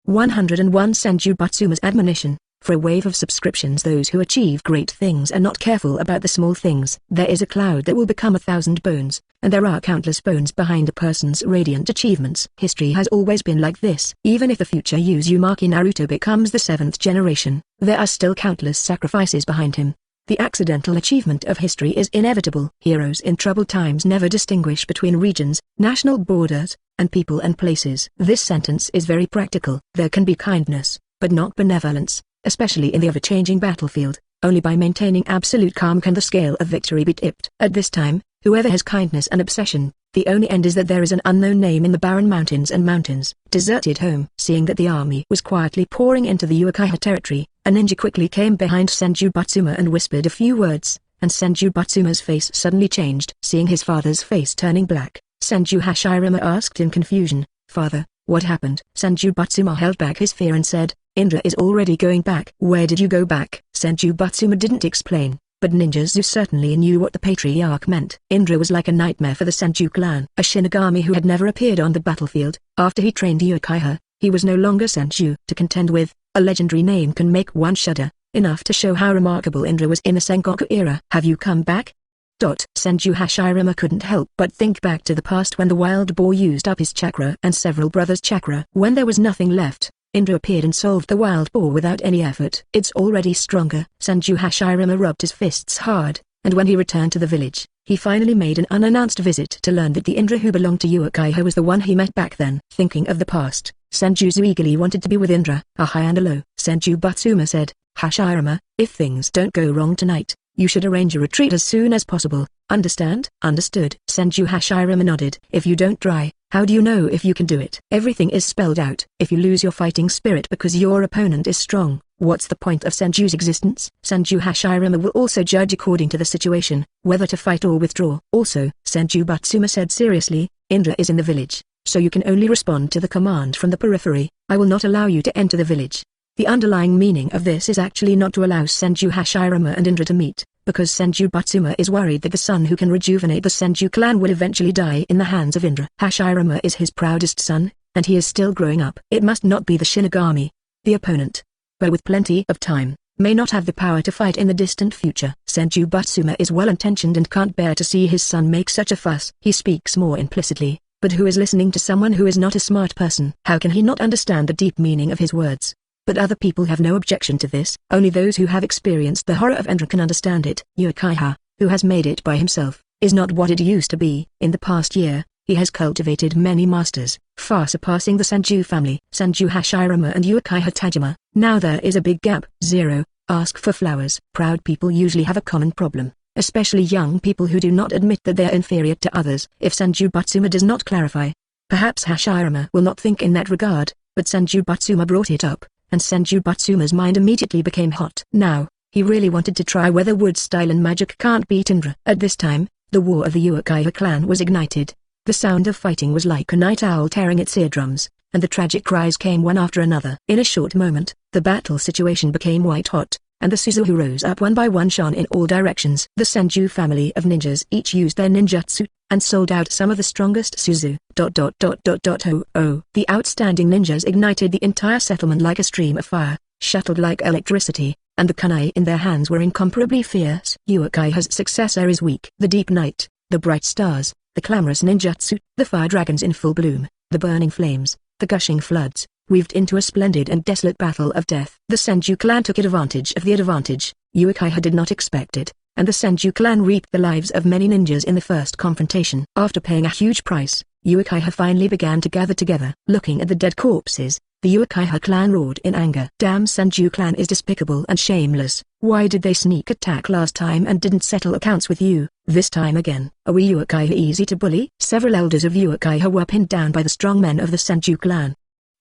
101 Senju Butsuma's admonition. For a wave of subscriptions, those who achieve great things are not careful about the small things. There is a cloud that will become 1,000 bones, and there are countless bones behind a person's radiant achievements. History has always been like this. Even if the future Uzumaki Naruto becomes the 7th generation, there are still countless sacrifices behind him. The accidental achievement of history is inevitable. Heroes in troubled times never distinguish between regions, national borders, and people and places. This sentence is very practical. There can be kindness, but not benevolence, especially in the ever-changing battlefield. Only by maintaining absolute calm can the scale of victory be tipped. At this time, whoever has kindness and obsession, the only end is that there is an unknown name in the barren mountains and mountains. Deserted home. Seeing that the army was quietly pouring into the Uchiha territory, a ninja quickly came behind Senju Butsuma and whispered a few words, and Senju Butsuma's face suddenly changed. Seeing his father's face turning black, Senju Hashirama asked in confusion, "Father, what happened?" Senju Butsuma held back his fear and said, "Indra is already going back." "Where did you go back?" Senju Butsuma didn't explain, but Ninjutsu certainly knew what the patriarch meant. Indra was like a nightmare for the Senju clan. A Shinigami who had never appeared on the battlefield. After he trained Uchiha, he was no longer Senju to contend with. A legendary name can make one shudder, enough to show how remarkable Indra was in the Sengoku era. "Have you come back?" Senju Hashirama couldn't help but think back to the past when the wild boar used up his chakra and several brothers' chakra. When there was nothing left, Indra appeared and solved the wild boar without any effort. "It's already stronger." Senju Hashirama rubbed his fists hard, and when he returned to the village, he finally made an unannounced visit to learn that the Indra who belonged to Uchiha was the one he met back then. Thinking of the past, Senjutsu eagerly wanted to be with Indra. A high and a low. Senju Butsuma said, "Hashirama, if things don't go wrong tonight, you should arrange a retreat as soon as possible. Understand?" "Understood." Senju Hashirama nodded. "If you don't try, how do you know if you can do it? Everything is spelled out. If you lose your fighting spirit because your opponent is strong, what's the point of Senju's existence?" Senju Hashirama will also judge according to the situation, whether to fight or withdraw. "Also," Senju Butsuma said seriously, "Indra is in the village, so you can only respond to the command from the periphery. I will not allow you to enter the village." The underlying meaning of this is actually not to allow Senju Hashirama and Indra to meet, because Senju Butsuma is worried that the son who can rejuvenate the Senju clan will eventually die in the hands of Indra. Hashirama is his proudest son, and he is still growing up. It must not be the Shinigami. The opponent, but with plenty of time, may not have the power to fight in the distant future. Senju Butsuma is well-intentioned and can't bear to see his son make such a fuss. He speaks more implicitly, but who is listening to someone who is not a smart person? How can he not understand the deep meaning of his words? But other people have no objection to this. Only those who have experienced the horror of Indra can understand it. Uchiha, who has made it by himself, is not what it used to be. In the past year, he has cultivated many masters, far surpassing the Senju family. Senju Hashirama and Uchiha Tajima. Now there is a big gap. 0. Ask for flowers. Proud people usually have a common problem, especially young people who do not admit that they are inferior to others. If Senju Butsuma does not clarify, perhaps Hashirama will not think in that regard, but Senju Butsuma brought it up, and Senju Butsuma's mind immediately became hot. Now, he really wanted to try whether wood style and magic can't beat Indra. At this time, the war of the Uchiha clan was ignited. The sound of fighting was like a night owl tearing its eardrums, and the tragic cries came one after another. In a short moment, the battle situation became white hot, and the Suzu who rose up one by one shone in all directions. The Senju family of ninjas each used their ninjutsu, and sold out some of the strongest Suzu. The outstanding ninjas ignited the entire settlement like a stream of fire, shuttled like electricity, and the kunai in their hands were incomparably fierce. Uchiha's successor is weak. The deep night, the bright stars, the clamorous ninjutsu, the fire dragons in full bloom, the burning flames, the gushing floods, weaved into a splendid and desolate battle of death. The Senju clan took advantage of the advantage. Uchiha did not expect it, and the Senju clan reaped the lives of many ninjas in the first confrontation. After paying a huge price, Uchiha finally began to gather together. Looking at the dead corpses, the Uchiha clan roared in anger. "Damn Senju clan is despicable and shameless. Why did they sneak attack last time and didn't settle accounts with you, this time again? Are we Uchiha easy to bully?" Several elders of Uchiha were pinned down by the strong men of the Senju clan.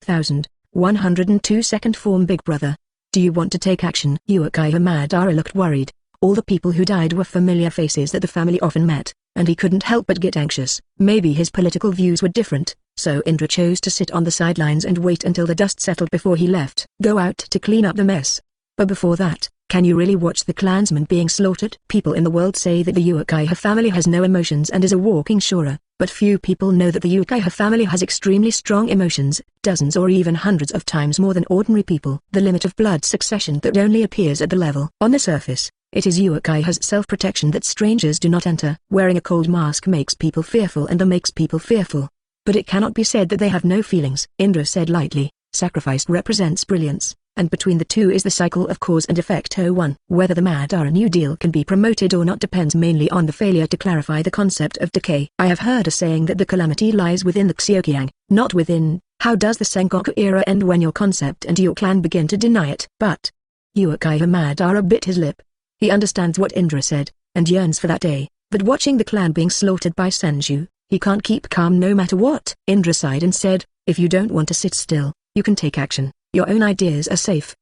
1102 Second form. Big brother, do you want to take action? Uchiha Madara looked worried. All the people who died were familiar faces that the family often met, and he couldn't help but get anxious. Maybe his political views were different, so Indra chose to sit on the sidelines and wait until the dust settled before he left. Go out to clean up the mess. But before that, can you really watch the clansmen being slaughtered? People in the world say that the Uchiha family has no emotions and is a walking Shura, But few people know that the Uchiha family has extremely strong emotions, dozens or even hundreds of times more than ordinary people. The limit of blood succession that only appears at the level. On the surface, it is Uchiha's self-protection that strangers do not enter. Wearing a cold mask makes people fearful and makes people fearful. But it cannot be said that they have no feelings. Indra said lightly, sacrifice represents brilliance, and between the two is the cycle of cause and effect. 01. Whether the Madara New Deal can be promoted or not depends mainly on the failure to clarify the concept of decay. I have heard a saying that the calamity lies within the Xioqiang, not within. How does the Sengoku era end when your concept and your clan begin to deny it? But Uchiha Madara bit his lip. He understands what Indra said, and yearns for that day, but watching the clan being slaughtered by Senju, he can't keep calm no matter what. Indra sighed and said, if you don't want to sit still, you can take action. Your own ideas are safe.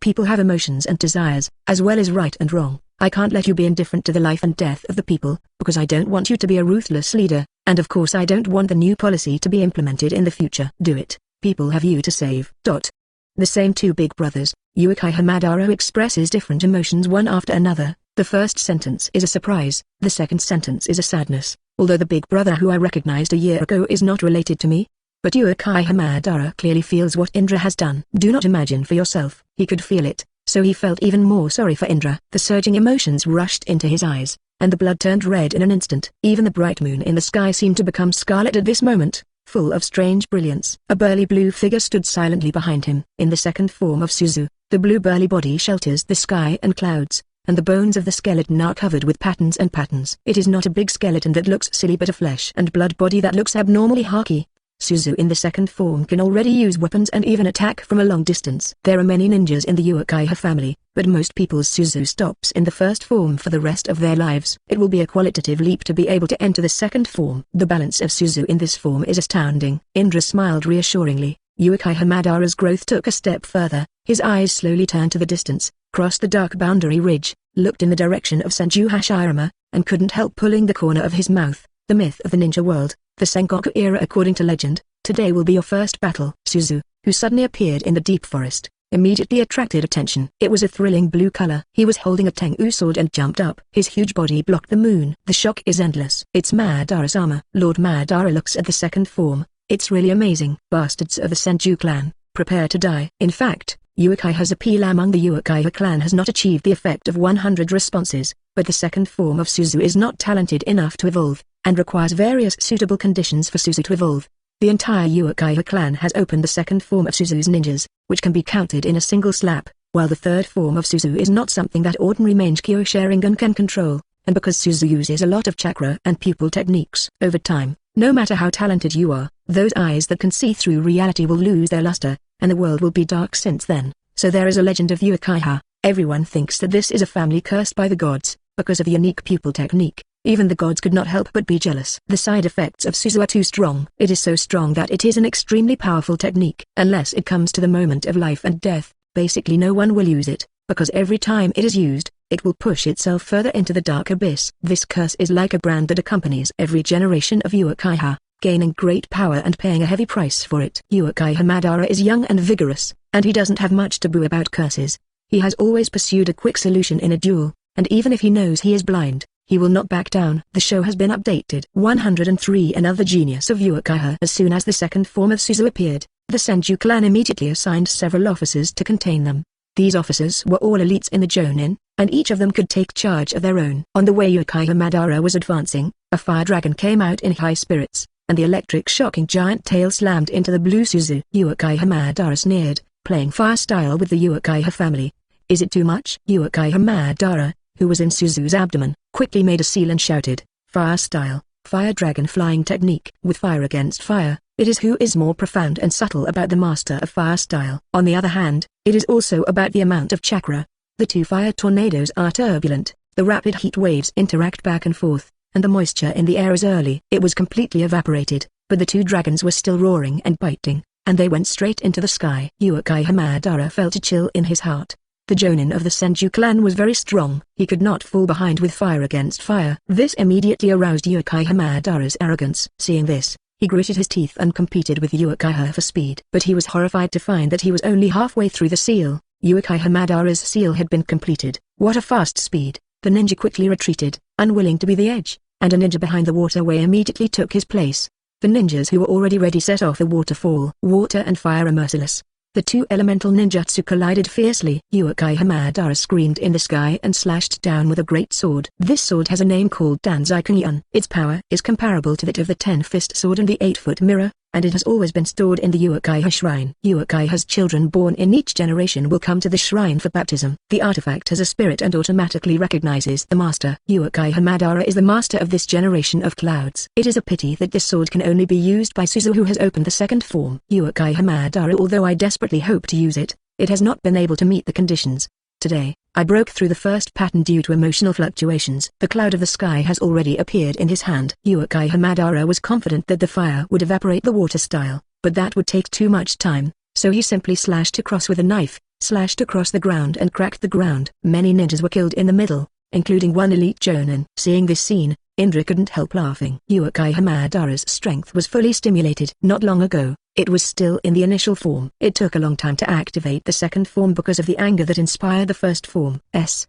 People have emotions and desires, as well as right and wrong. I can't let you be indifferent to the life and death of the people, because I don't want you to be a ruthless leader, and of course I don't want the new policy to be implemented in the future. Do it. People have you to save. The same two big brothers, Uchiha Madara expresses different emotions one after another. The first sentence is a surprise, the second sentence is a sadness, although the big brother who I recognized a year ago is not related to me. But Uchiha Madara clearly feels what Indra has done. Do not imagine for yourself. He could feel it, so he felt even more sorry for Indra. The surging emotions rushed into his eyes, and the blood turned red in an instant. Even the bright moon in the sky seemed to become scarlet at this moment, full of strange brilliance. A burly blue figure stood silently behind him. In the second form of Suzu, the blue burly body shelters the sky and clouds, and the bones of the skeleton are covered with patterns and patterns. It is not a big skeleton that looks silly but a flesh and blood body that looks abnormally hulky. Suzu in the second form can already use weapons and even attack from a long distance. There are many ninjas in the Uchiha family, but most people's Suzu stops in the first form for the rest of their lives. It will be a qualitative leap to be able to enter the second form. The balance of Suzu in this form is astounding. Indra smiled reassuringly. Uchiha Madara's growth took a step further. His eyes slowly turned to the distance, crossed the dark boundary ridge, looked in the direction of Senju Hashirama, and couldn't help pulling the corner of his mouth. The myth of the ninja world. The Sengoku era according to legend, today will be your first battle. Suzu, who suddenly appeared in the deep forest, immediately attracted attention. It was a thrilling blue color. He was holding a Tengu sword and jumped up. His huge body blocked the moon. The shock is endless. It's Madara's armor. Lord Madara looks at the second form. It's really amazing. Bastards of the Senju clan, prepare to die. In fact, Uchiha's appeal among the Uchiha clan has not achieved the effect of 100 responses, but the second form of Suzu is not talented enough to evolve, and requires various suitable conditions for Suzu to evolve. The entire Uchiha clan has opened the second form of Suzu's ninjas, which can be counted in a single slap, while the third form of Suzu is not something that ordinary Mangekyo Sharingan can control, and because Suzu uses a lot of chakra and pupil techniques. Over time, no matter how talented you are, those eyes that can see through reality will lose their luster, and the world will be dark since then. So there is a legend of Uchiha. Everyone thinks that this is a family cursed by the gods, because of the unique pupil technique. Even the gods could not help but be jealous. The side effects of Suzu are too strong. It is so strong that it is an extremely powerful technique. Unless it comes to the moment of life and death, basically no one will use it, because every time it is used, it will push itself further into the dark abyss. This curse is like a brand that accompanies every generation of Uchiha, gaining great power and paying a heavy price for it. Uchiha Madara is young and vigorous, and he doesn't have much taboo about curses. He has always pursued a quick solution in a duel, and even if he knows he is blind, he will not back down. The show has been updated. 103 Another genius of Uchiha. As soon as the second form of Suzu appeared, the Senju clan immediately assigned several officers to contain them. These officers were all elites in the Jonin, and each of them could take charge of their own. On the way Uchiha Madara was advancing, a fire dragon came out in high spirits, and the electric shocking giant tail slammed into the blue Suzu. Uchiha Madara sneered, playing fire style with the Uchiha family. Is it too much? Uchiha Madara, who was in Suzu's abdomen, quickly made a seal and shouted, fire style, fire dragon flying technique. With fire against fire, it is who is more profound and subtle about the master of fire style. On the other hand, it is also about the amount of chakra. The two fire tornadoes are turbulent, the rapid heat waves interact back and forth, and the moisture in the air is early. It was completely evaporated, but the two dragons were still roaring and biting, and they went straight into the sky. Uchiha Madara felt a chill in his heart. The Jonin of the Senju clan was very strong. He could not fall behind with fire against fire. This immediately aroused Uchiha Madara's arrogance. Seeing this, he gritted his teeth and competed with Uchiha for speed. But he was horrified to find that he was only halfway through the seal. Uchiha Madara's seal had been completed. What a fast speed! The ninja quickly retreated, unwilling to be the edge. and a ninja behind the waterway immediately took his place. The ninjas who were already ready set off the waterfall. Water and fire are merciless. The two elemental ninjutsu collided fiercely. Uchiha Madara screamed in the sky and slashed down with a great sword. This sword has a name called Danzai-Kunyan. Its power is comparable to that of the 10-fist sword and the 8-foot mirror, and it has always been stored in the Uchiha Shrine. Uchiha's children born in each generation will come to the shrine for baptism. The artifact has a spirit and automatically recognizes the master. Uchiha Madara is the master of this generation of clouds. It is a pity that this sword can only be used by Suzu, who has opened the second form. Uchiha Madara, although I desperately hope to use it, it has not been able to meet the conditions. Today, I broke through the first pattern due to emotional fluctuations. The cloud of the sky has already appeared in his hand. Uchiha Madara was confident that the fire would evaporate the water style, but that would take too much time, so he simply slashed across with a knife, slashed across the ground and cracked the ground. Many ninjas were killed in the middle, including one elite jonin. Seeing this scene, Indra couldn't help laughing. Uchiha Madara's strength was fully stimulated. Not long ago, it was still in the initial form. It took a long time to activate the second form because of the anger that inspired the first form's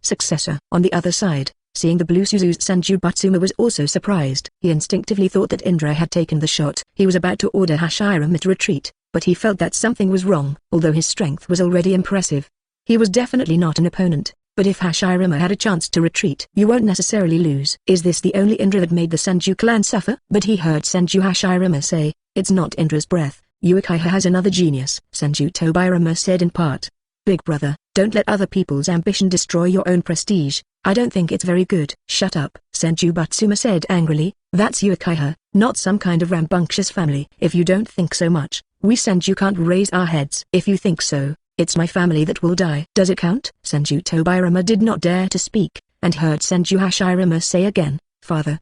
successor. On the other side, seeing the blue Suzu's Senjutsu was also surprised. He instinctively thought that Indra had taken the shot. He was about to order Hashirama to retreat, but he felt that something was wrong. Although his strength was already impressive, he was definitely not an opponent. But if Hashirama had a chance to retreat, you won't necessarily lose. Is this the only Indra that made the Senju clan suffer? But he heard Senju Hashirama say, "It's not Indra's breath. Uchiha has another genius." Senju Tobirama said in part, "Big brother, don't let other people's ambition destroy your own prestige. I don't think it's very good." "Shut up," Senju Batsuma said angrily. "That's Uchiha, not some kind of rambunctious family. If you don't think so much, we Senju can't raise our heads. If you think so, it's my family that will die." "Does it count?" Senju Tobirama did not dare to speak, and heard Senju Hashirama say again, "Father,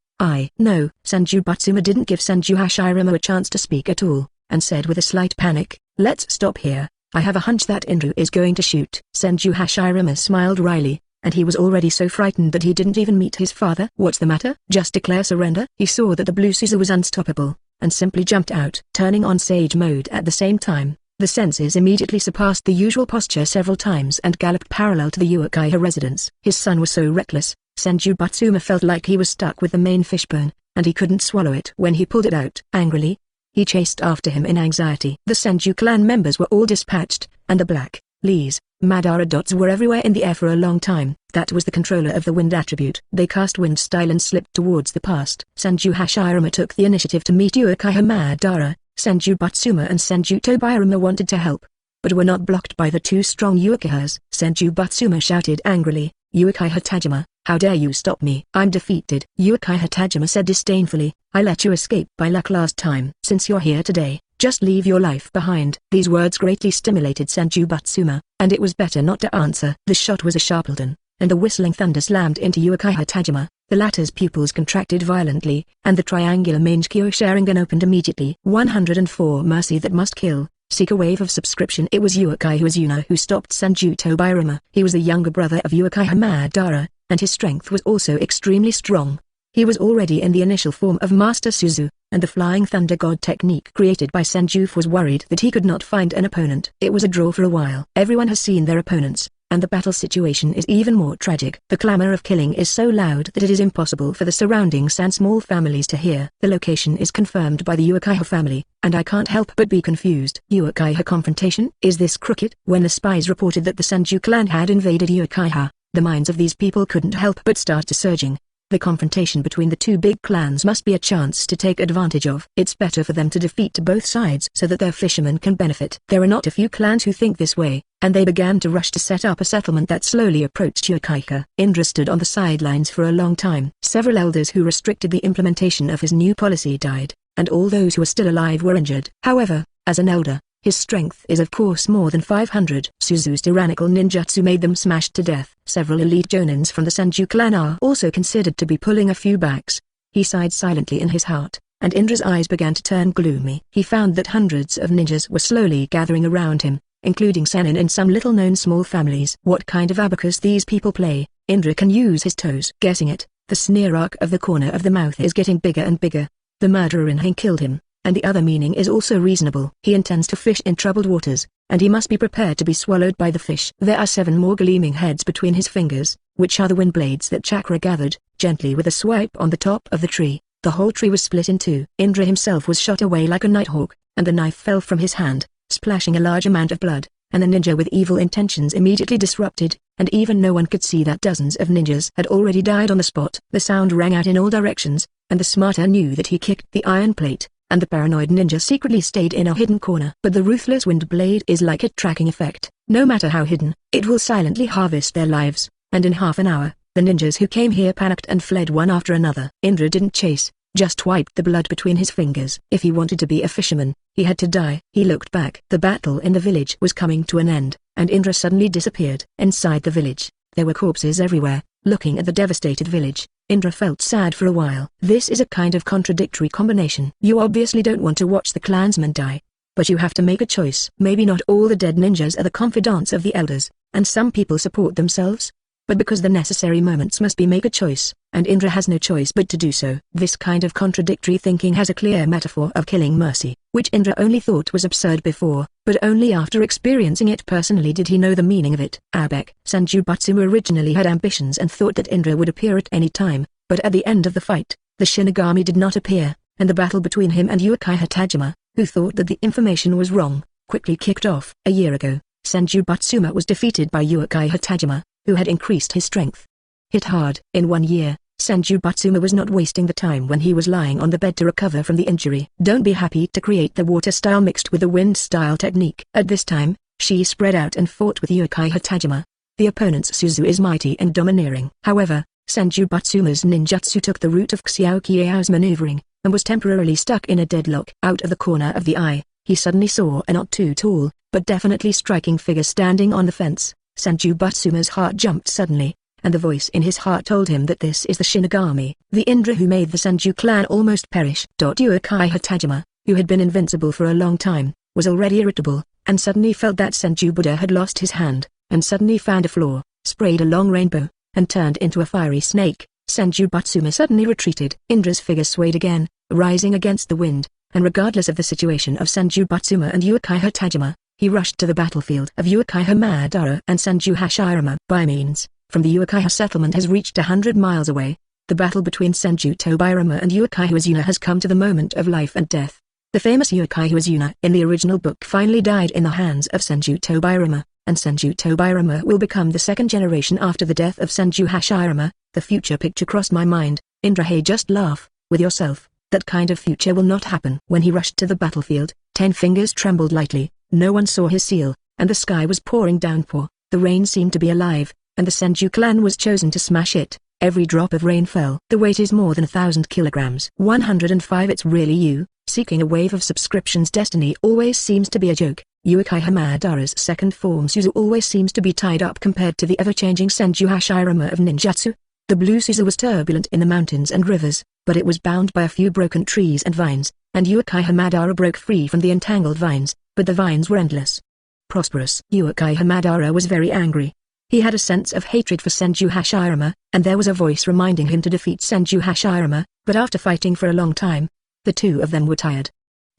no." Senju Batsuma didn't give Senju Hashirama a chance to speak at all, and said with a slight panic, "Let's stop here. I have a hunch that Indra is going to shoot." Senju Hashirama smiled wryly, and he was already so frightened that he didn't even meet his father. "What's the matter? Just declare surrender?" He saw that the blue Suzu was unstoppable, and simply jumped out. Turning on sage mode at the same time, the senses immediately surpassed the usual posture several times and galloped parallel to the Uchiha residence. His son was so reckless, Senju Batsuma felt like he was stuck with the main fishbone, and he couldn't swallow it. When he pulled it out angrily, he chased after him in anxiety. The Senju clan members were all dispatched, and the Black Lee's Madara dots were everywhere in the air for a long time. That was the controller of the wind attribute. They cast wind style and slipped towards the past. Senju Hashirama took the initiative to meet Uchiha Madara. Senju Batsuma and Senju Tobirama wanted to help, but were not blocked by the two strong Uchihas. Senju Batsuma shouted angrily, "Uchiha Tajima, how dare you stop me? I'm defeated." Uchiha Tajima said disdainfully, "I let you escape by luck last time. Since you're here today, just leave your life behind." These words greatly stimulated Senju Batsuma, and it was better not to answer. The shot was a sharpleton, and the whistling thunder slammed into Uchiha Tajima. The latter's pupils contracted violently, and the triangular Mangekyo Sharingan opened immediately. 104 Mercy that must kill. Seek a wave of subscription. It was Uchiha Azuna who stopped Senju Tobirama. He was the younger brother of Uchiha Madara, and his strength was also extremely strong. He was already in the initial form of Master Suzu, and the Flying Thunder God technique created by Senju was worried that he could not find an opponent. It was a draw for a while. Everyone has seen their opponents, and the battle situation is even more tragic. The clamor of killing is so loud that it is impossible for the surroundings and small families to hear. The location is confirmed by the Uchiha family, and I can't help but be confused. Uchiha confrontation? Is this crooked? When the spies reported that the Senju clan had invaded Uchiha, the minds of these people couldn't help but start surging. The confrontation between the two big clans must be a chance to take advantage of. It's better for them to defeat both sides so that their fishermen can benefit. There are not a few clans who think this way, and they began to rush to set up a settlement that slowly approached Uchiha. Indra stood on the sidelines for a long time. Several elders who restricted the implementation of his new policy died, and all those who were still alive were injured. However, as an elder, his strength is of course more than 500. Suzu's tyrannical ninjutsu made them smashed to death. Several elite jonins from the Senju clan are also considered to be pulling a few backs. He sighed silently in his heart, and Indra's eyes began to turn gloomy. He found that hundreds of ninjas were slowly gathering around him, including Senin and some little-known small families. What kind of abacus these people play, Indra can use his toes. Guessing it, the sneer arc of the corner of the mouth is getting bigger and bigger. The murderer in him killed him, and the other meaning is also reasonable. He intends to fish in troubled waters, and he must be prepared to be swallowed by the fish. There are 7 more gleaming heads between his fingers, which are the wind blades that Chakra gathered. gently with a swipe on the top of the tree. The whole tree was split in two. Indra himself was shot away like a nighthawk, and the knife fell from his hand, splashing a large amount of blood, and the ninja with evil intentions immediately disrupted, and even no one could see that dozens of ninjas had already died on the spot. The sound rang out in all directions, and the smarter knew that he kicked the iron plate, and the paranoid ninja secretly stayed in a hidden corner. But the ruthless wind blade is like a tracking effect. No matter how hidden, it will silently harvest their lives, and in half an hour, the ninjas who came here panicked and fled one after another. Indra didn't chase, just wiped the blood between his fingers. If he wanted to be a fisherman, he had to die. He looked back. The battle in the village was coming to an end, and Indra suddenly disappeared. Inside the village, there were corpses everywhere. Looking at the devastated village, Indra felt sad for a while. This is a kind of contradictory combination. You obviously don't want to watch the clansmen die, but you have to make a choice. Maybe not all the dead ninjas are the confidants of the elders, and some people support themselves. But because the necessary moments must be, make a choice, and Indra has no choice but to do so. This kind of contradictory thinking has a clear metaphor of killing mercy, which Indra only thought was absurd before, but only after experiencing it personally did he know the meaning of it. Abek Sanjubatsuma originally had ambitions and thought that Indra would appear at any time, but at the end of the fight, the Shinigami did not appear, and the battle between him and Uchiha Tajima, who thought that the information was wrong, quickly kicked off. A year ago, Sanjubatsuma was defeated by Uchiha Tajima, who had increased his strength. Hit hard. In 1 year, Sanjubatsuma was not wasting the time when he was lying on the bed to recover from the injury. Don't be happy to create the water style mixed with the wind style technique. At this time, she spread out and fought with Uchiha Tajima. The opponent's Suzu is mighty and domineering. However, Sanjubatsuma's ninjutsu took the route of Xiao Qiao's maneuvering, and was temporarily stuck in a deadlock. Out of the corner of the eye, he suddenly saw a not too tall, but definitely striking figure standing on the fence. Sanjubatsuma's heart jumped suddenly, and the voice in his heart told him that this is the Shinigami, the Indra who made the Senju clan almost perish. Uchiha Tajima, who had been invincible for a long time, was already irritable, and suddenly felt that Senju Buddha had lost his hand, and suddenly found a flaw, sprayed a long rainbow, and turned into a fiery snake. Sanjubatsuma suddenly retreated. Indra's figure swayed again, rising against the wind, and regardless of the situation of Sanjubatsuma and Uchiha Tajima, he rushed to the battlefield of Uchiha Madara and Senju Hashirama. By means, from the Uchiha settlement has reached 100 miles away. The battle between Senju Tobirama and Uchiha Azuna has come to the moment of life and death. The famous Uchiha Azuna in the original book finally died in the hands of Senju Tobirama, and Senju Tobirama will become the second generation after the death of Senju Hashirama. The future picture crossed my mind. Indra, hey, just laugh with yourself. That kind of future will not happen. When he rushed to the battlefield, 10 fingers trembled lightly. No one saw his seal, and the sky was pouring downpour. The rain seemed to be alive, and the Senju clan was chosen to smash it. Every drop of rain fell. The weight is more than 1,000 kilograms. 105. It's really you. Seeking a wave of subscriptions. Destiny always seems to be a joke. Uchiha Madara's second form Suzu always seems to be tied up compared to the ever-changing Senju Hashirama of ninjutsu. The blue Suzu was turbulent in the mountains and rivers, but it was bound by a few broken trees and vines, and Uchiha Madara broke free from the entangled vines, but the vines were endless. Prosperous. Uchiha Madara was very angry. He had a sense of hatred for Senju Hashirama, and there was a voice reminding him to defeat Senju Hashirama, but after fighting for a long time, the two of them were tired.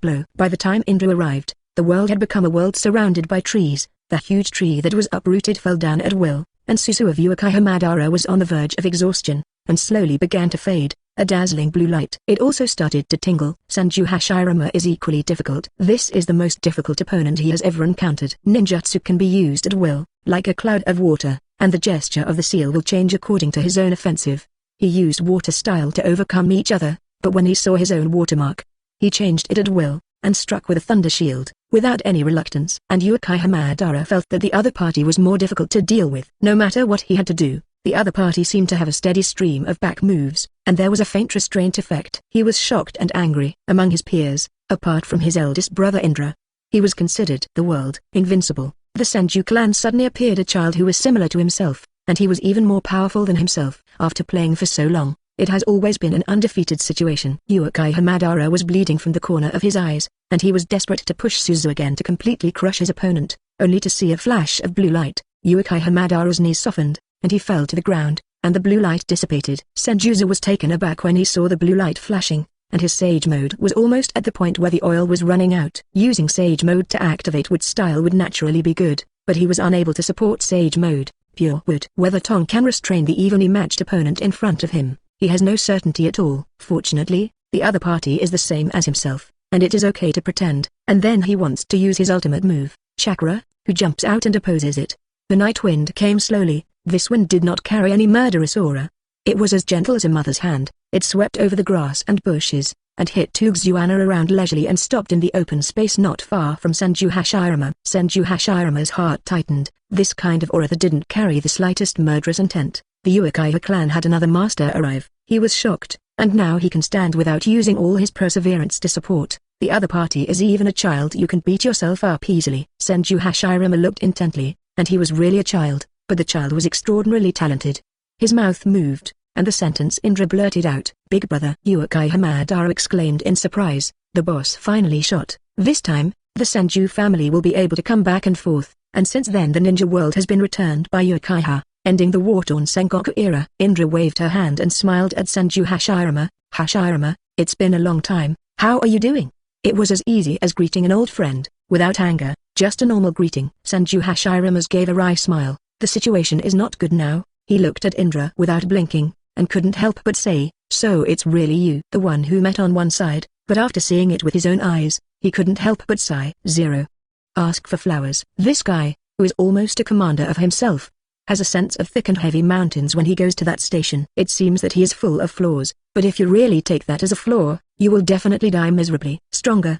Blow. By the time Indra arrived, the world had become a world surrounded by trees. The huge tree that was uprooted fell down at will, and Suzu of Uchiha Madara was on the verge of exhaustion, and slowly began to fade. A dazzling blue light. It also started to tingle. Senju Hashirama is equally difficult. This is the most difficult opponent he has ever encountered. Ninjutsu can be used at will, like a cloud of water, and the gesture of the seal will change according to his own offensive. He used water style to overcome each other, but when he saw his own watermark, he changed it at will, and struck with a thunder shield, without any reluctance. And Uchiha Madara felt that the other party was more difficult to deal with. No matter what he had to do, the other party seemed to have a steady stream of back moves, and there was a faint restraint effect. He was shocked and angry. Among his peers, apart from his eldest brother Indra, he was considered the world invincible. The Senju clan suddenly appeared a child who was similar to himself, and he was even more powerful than himself. After playing for so long, it has always been an undefeated situation. Uchiha Madara was bleeding from the corner of his eyes, and he was desperate to push Suzu again to completely crush his opponent, only to see a flash of blue light. Uchiha Madara's knees softened, and he fell to the ground, and the blue light dissipated. Senjutsu was taken aback when he saw the blue light flashing, and his Sage mode was almost at the point where the oil was running out. Using Sage mode to activate wood style would naturally be good, but he was unable to support Sage mode, pure wood. Whether Tong can restrain the evenly matched opponent in front of him, He has no certainty at all. Fortunately, the other party is the same as himself, and it is okay to pretend. And then he wants to use his ultimate move, Chakra, who jumps out and opposes it. The night wind came slowly. This wind did not carry any murderous aura. It was as gentle as a mother's hand. It swept over the grass and bushes, and hit Tugzuana around leisurely and stopped in the open space not far from Senju Hashirama. Senju Hashirama's heart tightened. This kind of aura that didn't carry the slightest murderous intent. The Uchiha clan had another master arrive. He was shocked, and now he can stand without using all his perseverance to support. The other party is even a child. You can beat yourself up easily. Senju Hashirama looked intently, and he was really a child, but the child was extraordinarily talented. His mouth moved, and the sentence Indra blurted out. Big brother! Uchiha Madara exclaimed in surprise. The boss finally shot. This time, the Senju family will be able to come back and forth, and since then the ninja world has been returned by Uchiha, ending the war-torn Sengoku era. Indra waved her hand and smiled at Senju Hashirama. Hashirama, it's been a long time, how are you doing? It was as easy as greeting an old friend, without anger, just a normal greeting. Senju Hashirama gave a wry smile. The situation is not good now. He looked at Indra without blinking, and couldn't help but say, so it's really you. The one who met on one side, but after seeing it with his own eyes, he couldn't help but sigh. Zero. Ask for flowers. This guy, who is almost a commander of himself, has a sense of thick and heavy mountains when he goes to that station. It seems that he is full of flaws, but if you really take that as a flaw, you will definitely die miserably. Stronger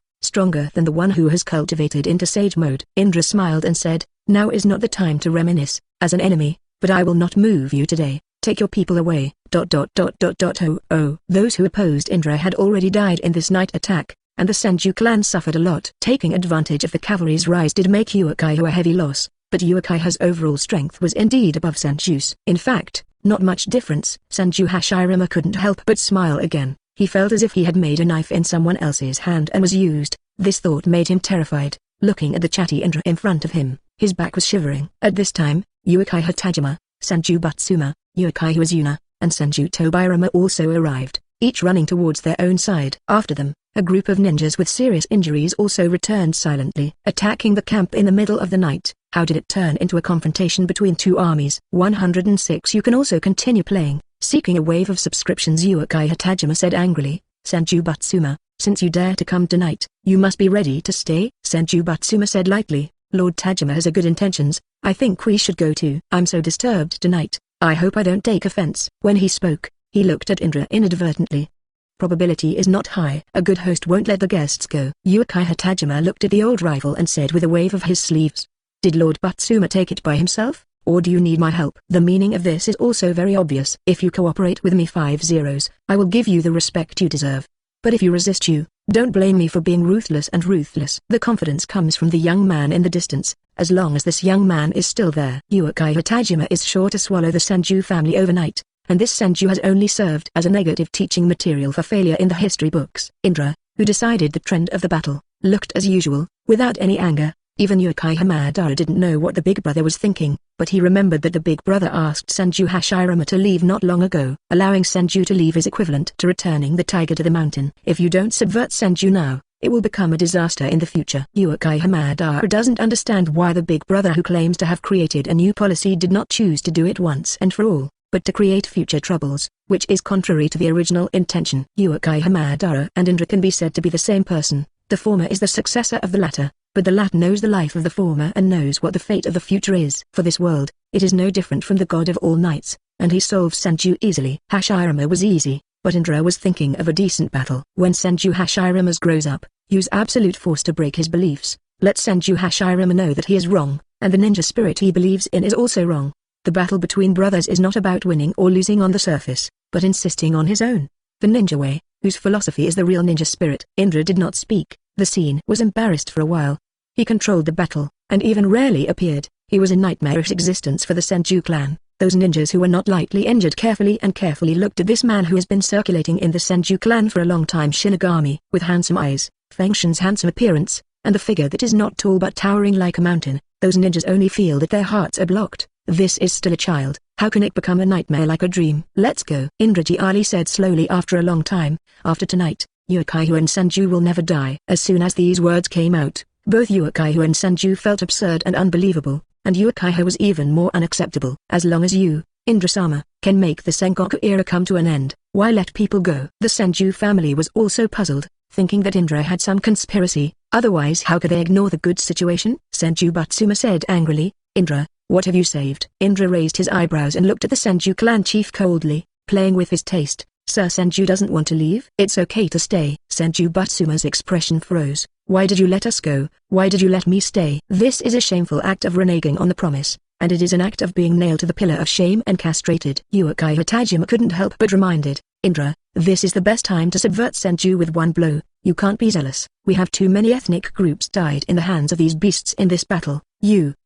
than the one who has cultivated into sage mode. Indra smiled and said, now is not the time to reminisce, as an enemy, but I will not move you today. Take your people away. Oh. Those who opposed Indra had already died in this night attack, and the Senju clan suffered a lot. Taking advantage of the cavalry's rise did make Uchiha a heavy loss, but Uchiha's overall strength was indeed above Senju's. In fact, not much difference. Senju Hashirama couldn't help but smile again. He felt as if he had made a knife in someone else's hand and was used. This thought made him terrified. Looking at the chatty Indra in front of him, his back was shivering. At this time, Uchiha Tajima, Senju Butsuma, Uchiha Azuna, and Senju Tobirama also arrived, each running towards their own side. After them, a group of ninjas with serious injuries also returned silently, attacking the camp in the middle of the night. How did it turn into a confrontation between two armies? 106. You can also continue playing, seeking a wave of subscriptions. Uchiha Tajima said angrily. Senju Butsuma, since you dare to come tonight, you must be ready to stay. Senju Butsuma said lightly, Lord Tajima has a good intentions, I think we should go too. I'm so disturbed tonight, I hope I don't take offense. When he spoke, he looked at Indra inadvertently. Probability is not high. A good host won't let the guests go. Uchiha Tajima looked at the old rival and said with a wave of his sleeves, did Lord Butsuma take it by himself, or do you need my help? The meaning of this is also very obvious. If you cooperate with me 5 zeros, I will give you the respect you deserve. But if you resist don't blame me for being ruthless and ruthless. The confidence comes from the young man in the distance, as long as this young man is still there. Uchiha Tajima is sure to swallow the Senju family overnight, and this Senju has only served as a negative teaching material for failure in the history books. Indra, who decided the trend of the battle, looked as usual, without any anger. Even Uchiha Madara didn't know what the big brother was thinking, but he remembered that the big brother asked Senju Hashirama to leave not long ago. Allowing Senju to leave is equivalent to returning the tiger to the mountain. If you don't subvert Senju now, it will become a disaster in the future. Uchiha Madara doesn't understand why the big brother who claims to have created a new policy did not choose to do it once and for all, but to create future troubles, which is contrary to the original intention. Uchiha Madara and Indra can be said to be the same person. The former is the successor of the latter, but the latter knows the life of the former and knows what the fate of the future is. For this world, it is no different from the god of all knights, and he solves Senju easily. Hashirama was easy, but Indra was thinking of a decent battle. When Senju Hashirama grows up, use absolute force to break his beliefs. Let Senju Hashirama know that he is wrong, and the ninja spirit he believes in is also wrong. The battle between brothers is not about winning or losing on the surface, but insisting on his own. The ninja way, whose philosophy is the real ninja spirit. Indra did not speak. The scene was embarrassed for a while. He controlled the battle, and even rarely appeared. He was a nightmarish existence for the Senju clan. Those ninjas who were not lightly injured carefully looked at this man who has been circulating in the Senju clan for a long time. Shinigami, with handsome eyes, Feng Shen's handsome appearance, and a figure that is not tall but towering like a mountain. Those ninjas only feel that their hearts are blocked. This is still a child. How can it become a nightmare like a dream? Let's go. Indraji Ali said slowly after a long time. After tonight, Uchiha and Senju will never die. As soon as these words came out, both Uchiha and Senju felt absurd and unbelievable, and Uchiha was even more unacceptable. As long as you, Indra-sama, can make the Sengoku era come to an end, Why let people go? The Senju family was also puzzled, thinking that Indra had some conspiracy, otherwise how could they ignore the good situation? Senju Batsuma said angrily, Indra, what have you saved? Indra raised his eyebrows and looked at the Senju clan chief coldly, playing with his taste. Sir, Senju doesn't want to leave. It's okay to stay. Senju Batsuma's expression froze. Why did you let us go? Why did you let me stay? This is a shameful act of reneging on the promise, and it is an act of being nailed to the pillar of shame and castrated. Uchiha Tajima couldn't help but reminded, Indra, this is the best time to subvert Senju with one blow. You can't be zealous. We have too many ethnic groups died in the hands of these beasts in this battle.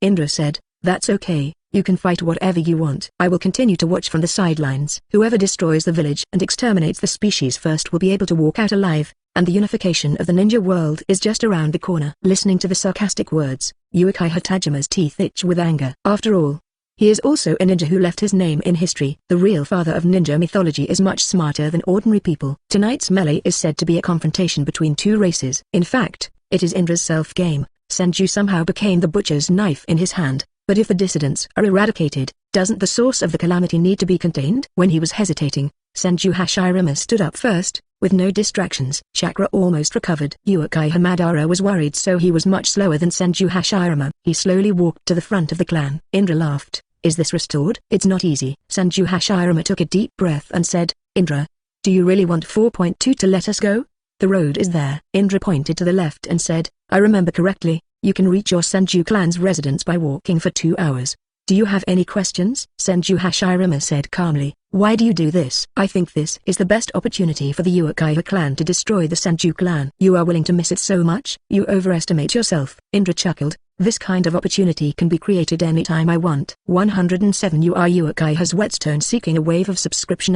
Indra said, that's okay. You can fight whatever you want. I will continue to watch from the sidelines. Whoever destroys the village and exterminates the species first will be able to walk out alive, and the unification of the ninja world is just around the corner. Listening to the sarcastic words, Uchiha Tajima's teeth itch with anger. After all, he is also a ninja who left his name in history. The real father of ninja mythology is much smarter than ordinary people. Tonight's melee is said to be a confrontation between two races. In fact, it is Indra's self-game. Senju somehow became the butcher's knife in his hand. But if the dissidents are eradicated, doesn't the source of the calamity need to be contained? When he was hesitating, Senju Hashirama stood up first, with no distractions. Chakra almost recovered. Uchiha Madara was worried, so he was much slower than Senju Hashirama. He slowly walked to the front of the clan. Indra laughed. Is this restored? It's not easy. Senju Hashirama took a deep breath and said, Indra, do you really want 4.2 to let us go? The road is there. Indra pointed to the left and said, I remember correctly. You can reach your Senju clan's residence by walking for 2 hours. Do you have any questions? Senju Hashirama said calmly. Why do you do this? I think this is the best opportunity for the Uchiha clan to destroy the Senju clan. You are willing to miss it so much? You overestimate yourself. Indra chuckled. This kind of opportunity can be created anytime I want. 107 You are Uchiha's whetstone seeking a wave of subscription.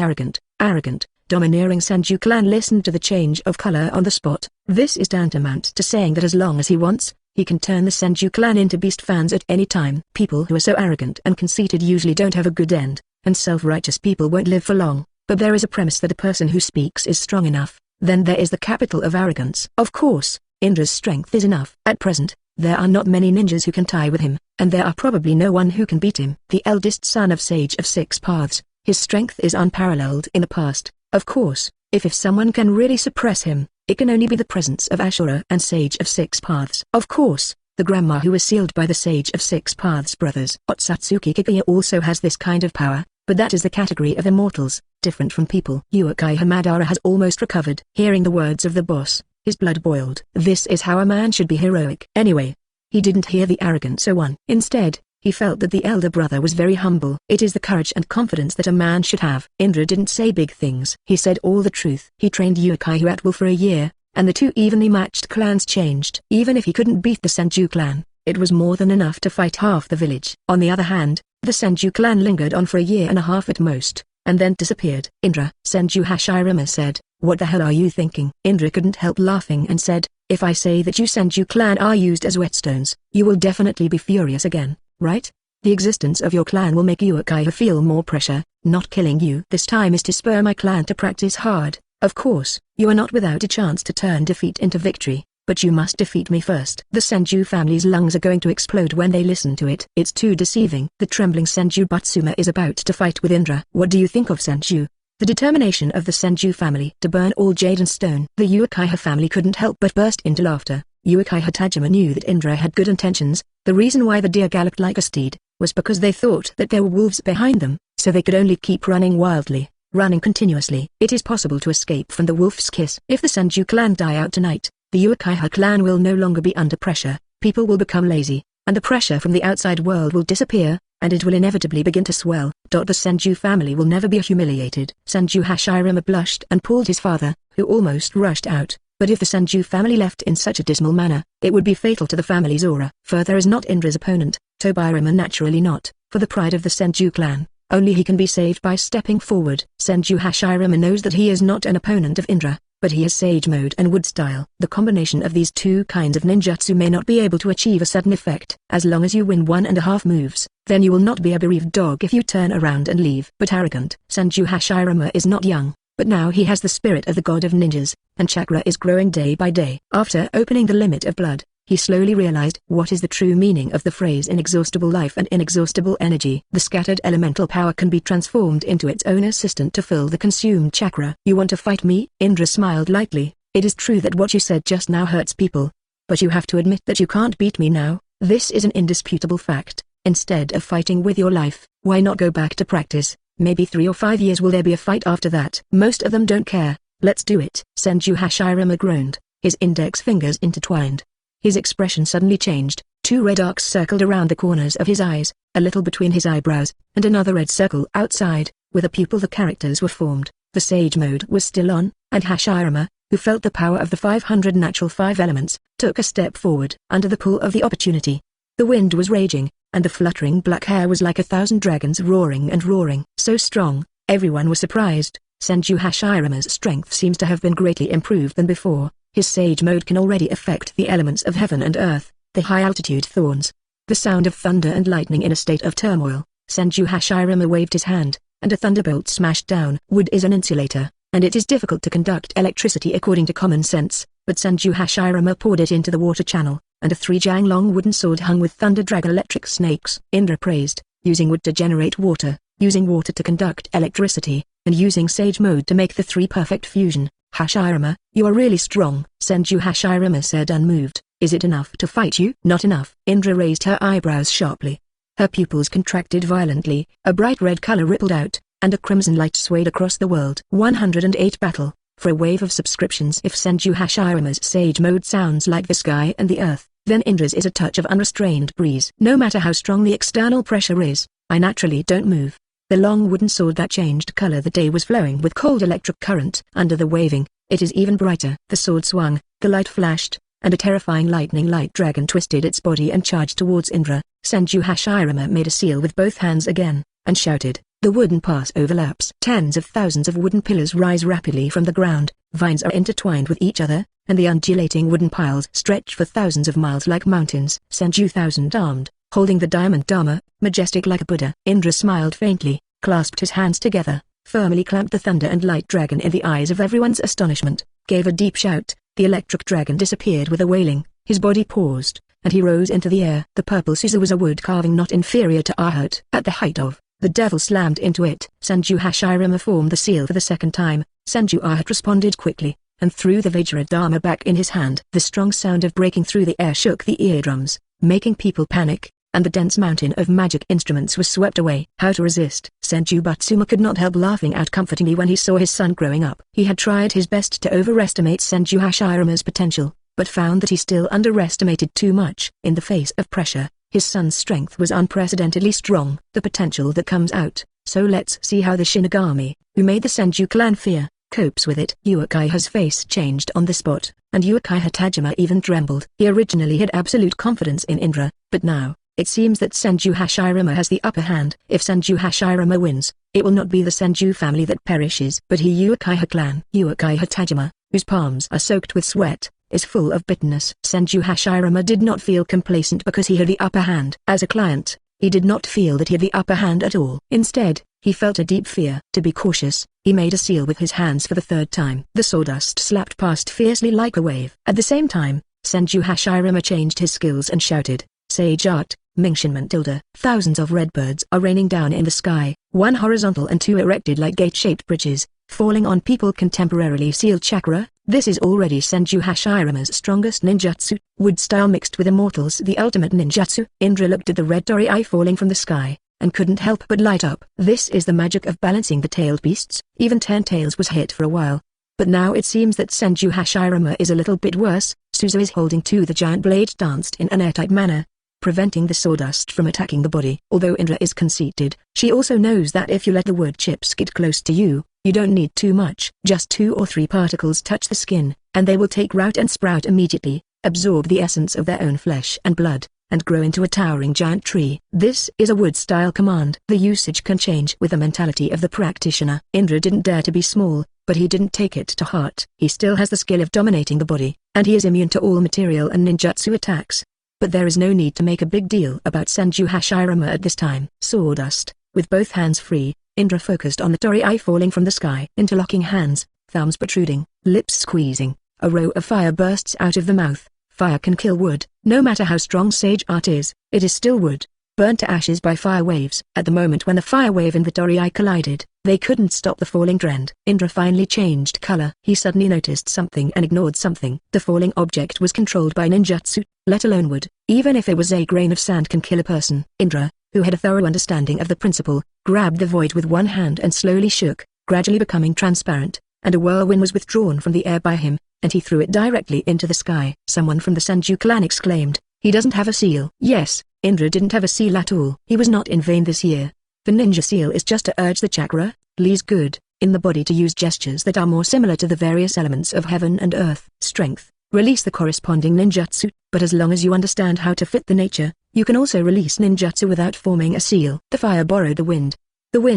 Arrogant, domineering Senju clan listened to the change of color on the spot. This is tantamount to saying that as long as he wants, he can turn the Senju clan into beast fans at any time. People who are so arrogant and conceited usually don't have a good end, and self-righteous people won't live for long. But there is a premise that a person who speaks is strong enough, then there is the capital of arrogance. Of course, Indra's strength is enough. At present, there are not many ninjas who can tie with him, and there are probably no one who can beat him. The eldest son of Sage of Six Paths, his strength is unparalleled in the past. Of course, if someone can really suppress him, it can only be the presence of Ashura and Sage of Six Paths. Of course, the grandma who was sealed by the Sage of Six Paths brothers. Otsutsuki Kikuya also has this kind of power, but that is the category of immortals, different from people. Uchiha Madara has almost recovered. Hearing the words of the boss, his blood boiled. This is how a man should be heroic. Anyway, he didn't hear the arrogance one. Instead, he felt that the elder brother was very humble. It is the courage and confidence that a man should have. Indra didn't say big things. He said all the truth. He trained Uchiha at will for a year, and the two evenly matched clans changed. Even if he couldn't beat the Senju clan, it was more than enough to fight half the village. On the other hand, the Senju clan lingered on for a year and a half at most, and then disappeared. Indra, Senju Hashirama said, what the hell are you thinking? Indra couldn't help laughing and said, if I say that you Senju clan are used as whetstones, you will definitely be furious again. Right? The existence of your clan will make Uchiha feel more pressure. Not killing you this time is to spur my clan to practice hard. Of course, you are not without a chance to turn defeat into victory, but you must defeat me first. The Senju family's lungs are going to explode when they listen to it. It's too deceiving. The trembling Senju Batsuma is about to fight with Indra. What do you think of Senju? The determination of the Senju family to burn all jade and stone. The Uchiha family couldn't help but burst into laughter. Uchiha Tajima knew that Indra had good intentions. The reason why the deer galloped like a steed was because they thought that there were wolves behind them, so they could only keep running wildly, running continuously. It is possible to escape from the wolf's kiss. If the Senju clan die out tonight, the Uchiha clan will no longer be under pressure, people will become lazy, and the pressure from the outside world will disappear, and it will inevitably begin to swell. The Senju family will never be humiliated. Senju Hashirama blushed and pulled his father, who almost rushed out. But if the Senju family left in such a dismal manner, it would be fatal to the family's aura. Further is not Indra's opponent, Tobirama naturally not, for the pride of the Senju clan. Only he can be saved by stepping forward. Senju Hashirama knows that he is not an opponent of Indra, but he has Sage Mode and Wood Style. The combination of these two kinds of ninjutsu may not be able to achieve a sudden effect. As long as you win 1.5 moves, then you will not be a bereaved dog if you turn around and leave. But arrogant Senju Hashirama is not young. But now he has the spirit of the god of ninjas, and chakra is growing day by day. After opening the limit of blood, he slowly realized what is the true meaning of the phrase inexhaustible life and inexhaustible energy. The scattered elemental power can be transformed into its own assistant to fill the consumed chakra. You want to fight me? Indra smiled lightly. It is true that what you said just now hurts people. But you have to admit that you can't beat me now. This is an indisputable fact. Instead of fighting with your life, why not go back to practice? Maybe 3 or 5 years will there be a fight after that. Most of them don't care. Let's do it. Senju Hashirama groaned, his index fingers intertwined. His expression suddenly changed. 2 red arcs circled around the corners of his eyes, a little between his eyebrows, and another red circle outside. With a pupil the characters were formed. The sage mode was still on, and Hashirama, who felt the power of the 500 natural 5 elements, took a step forward. Under the pull of the opportunity, the wind was raging, and the fluttering black hair was like 1,000 dragons roaring and roaring. So strong, everyone was surprised. Senju Hashirama's strength seems to have been greatly improved than before. His sage mode can already affect the elements of heaven and earth, the high-altitude thorns. The sound of thunder and lightning in a state of turmoil. Senju Hashirama waved his hand, and a thunderbolt smashed down. Wood is an insulator, and it is difficult to conduct electricity according to common sense, but Senju Hashirama poured it into the water channel, and a 3-jang-long wooden sword hung with thunder dragon electric snakes. Indra praised, using wood to generate water, using water to conduct electricity, and using sage mode to make the 3 perfect fusion. Hashirama, you are really strong. Senju Hashirama said unmoved. Is it enough to fight you? Not enough. Indra raised her eyebrows sharply. Her pupils contracted violently, a bright red color rippled out, and a crimson light swayed across the world. 108 Battle, for a wave of subscriptions. If Senju Hashirama's sage mode sounds like the sky and the earth, then Indra's is a touch of unrestrained breeze. No matter how strong the external pressure is, I naturally don't move. The long wooden sword that changed color the day was flowing with cold electric current. Under the waving, it is even brighter. The sword swung, the light flashed, and a terrifying lightning-like dragon twisted its body and charged towards Indra. Senju Hashirama made a seal with both hands again, and shouted. The wooden pass overlaps. Tens of thousands of wooden pillars rise rapidly from the ground, vines are intertwined with each other, and the undulating wooden piles stretch for thousands of miles like mountains. Senju thousand-armed, holding the diamond dharma, majestic like a Buddha. Indra smiled faintly, clasped his hands together, firmly clamped the thunder and light dragon in the eyes of everyone's astonishment, gave a deep shout. The electric dragon disappeared with a wailing, his body paused, and he rose into the air. The purple scissor was a wood carving not inferior to Ahut. At the height of, the devil slammed into it. Senju Hashirama formed the seal for the second time. Senju Ahut responded quickly, and threw the Vajra Dharma back in his hand. The strong sound of breaking through the air shook the eardrums, making people panic, and the dense mountain of magic instruments was swept away. How to resist? Senju Batsuma could not help laughing out comfortingly when he saw his son growing up. He had tried his best to overestimate Senju Hashirama's potential, but found that he still underestimated too much. In the face of pressure, his son's strength was unprecedentedly strong. The potential that comes out. So let's see how the Shinigami, who made the Senju clan fear, copes with it. Uchiha's face changed on the spot, and Uchiha Tajima even trembled. He originally had absolute confidence in Indra, but now, it seems that Senju Hashirama has the upper hand. If Senju Hashirama wins, it will not be the Senju family that perishes, but he Uchiha clan. Uchiha Tajima, whose palms are soaked with sweat, is full of bitterness. Senju Hashirama did not feel complacent because he had the upper hand. As a client, he did not feel that he had the upper hand at all. Instead, he felt a deep fear. To be cautious, he made a seal with his hands for the 3rd time. The sawdust slapped past fiercely like a wave. At the same time, Senju Hashirama changed his skills and shouted, Sage Art, Mingshinment Tilda. Thousands of red birds are raining down in the sky, 1 horizontal and 2 erected like gate-shaped bridges, falling on people can temporarily seal chakra. This is already Senju Hashirama's strongest ninjutsu, wood style mixed with immortals, the ultimate ninjutsu. Indra looked at the red torii falling from the sky, and couldn't help but light up. This is the magic of balancing the tailed beasts. Even 10 tails was hit for a while. But now it seems that Senju Hashirama is a little bit worse. Suzu is holding to the giant blade danced in an airtight manner, preventing the sawdust from attacking the body. Although Indra is conceited, she also knows that if you let the wood chips get close to you, you don't need too much. Just 2 or 3 particles touch the skin, and they will take root and sprout immediately, absorb the essence of their own flesh and blood, and grow into a towering giant tree. This is a wood-style command. The usage can change with the mentality of the practitioner. Indra didn't dare to be small, but he didn't take it to heart. He still has the skill of dominating the body, and he is immune to all material and ninjutsu attacks. But there is no need to make a big deal about Senju Hashirama at this time. Sawdust, with both hands free, Indra focused on the torii falling from the sky. Interlocking hands, thumbs protruding, lips squeezing, a row of fire bursts out of the mouth, Fire can kill wood. No matter how strong sage art is, it is still wood, burnt to ashes by fire waves. At the moment when the fire wave and the Torii collided, they couldn't stop the falling trend. Indra finally changed color. He suddenly noticed something and ignored something. The falling object was controlled by ninjutsu, let alone wood. Even if it was a grain of sand can kill a person. Indra, who had a thorough understanding of the principle, grabbed the void with one hand and slowly shook, gradually becoming transparent, and a whirlwind was withdrawn from the air by him, and he threw it directly into the sky. Someone from the Senju clan exclaimed, "He doesn't have a seal." Yes, Indra didn't have a seal at all. He was not in vain this year. The ninja seal is just to urge the chakra, Lee's good, in the body to use gestures that are more similar to the various elements of heaven and earth. Strength, release the corresponding ninjutsu, but as long as you understand how to fit the nature, you can also release ninjutsu without forming a seal. The fire borrowed the wind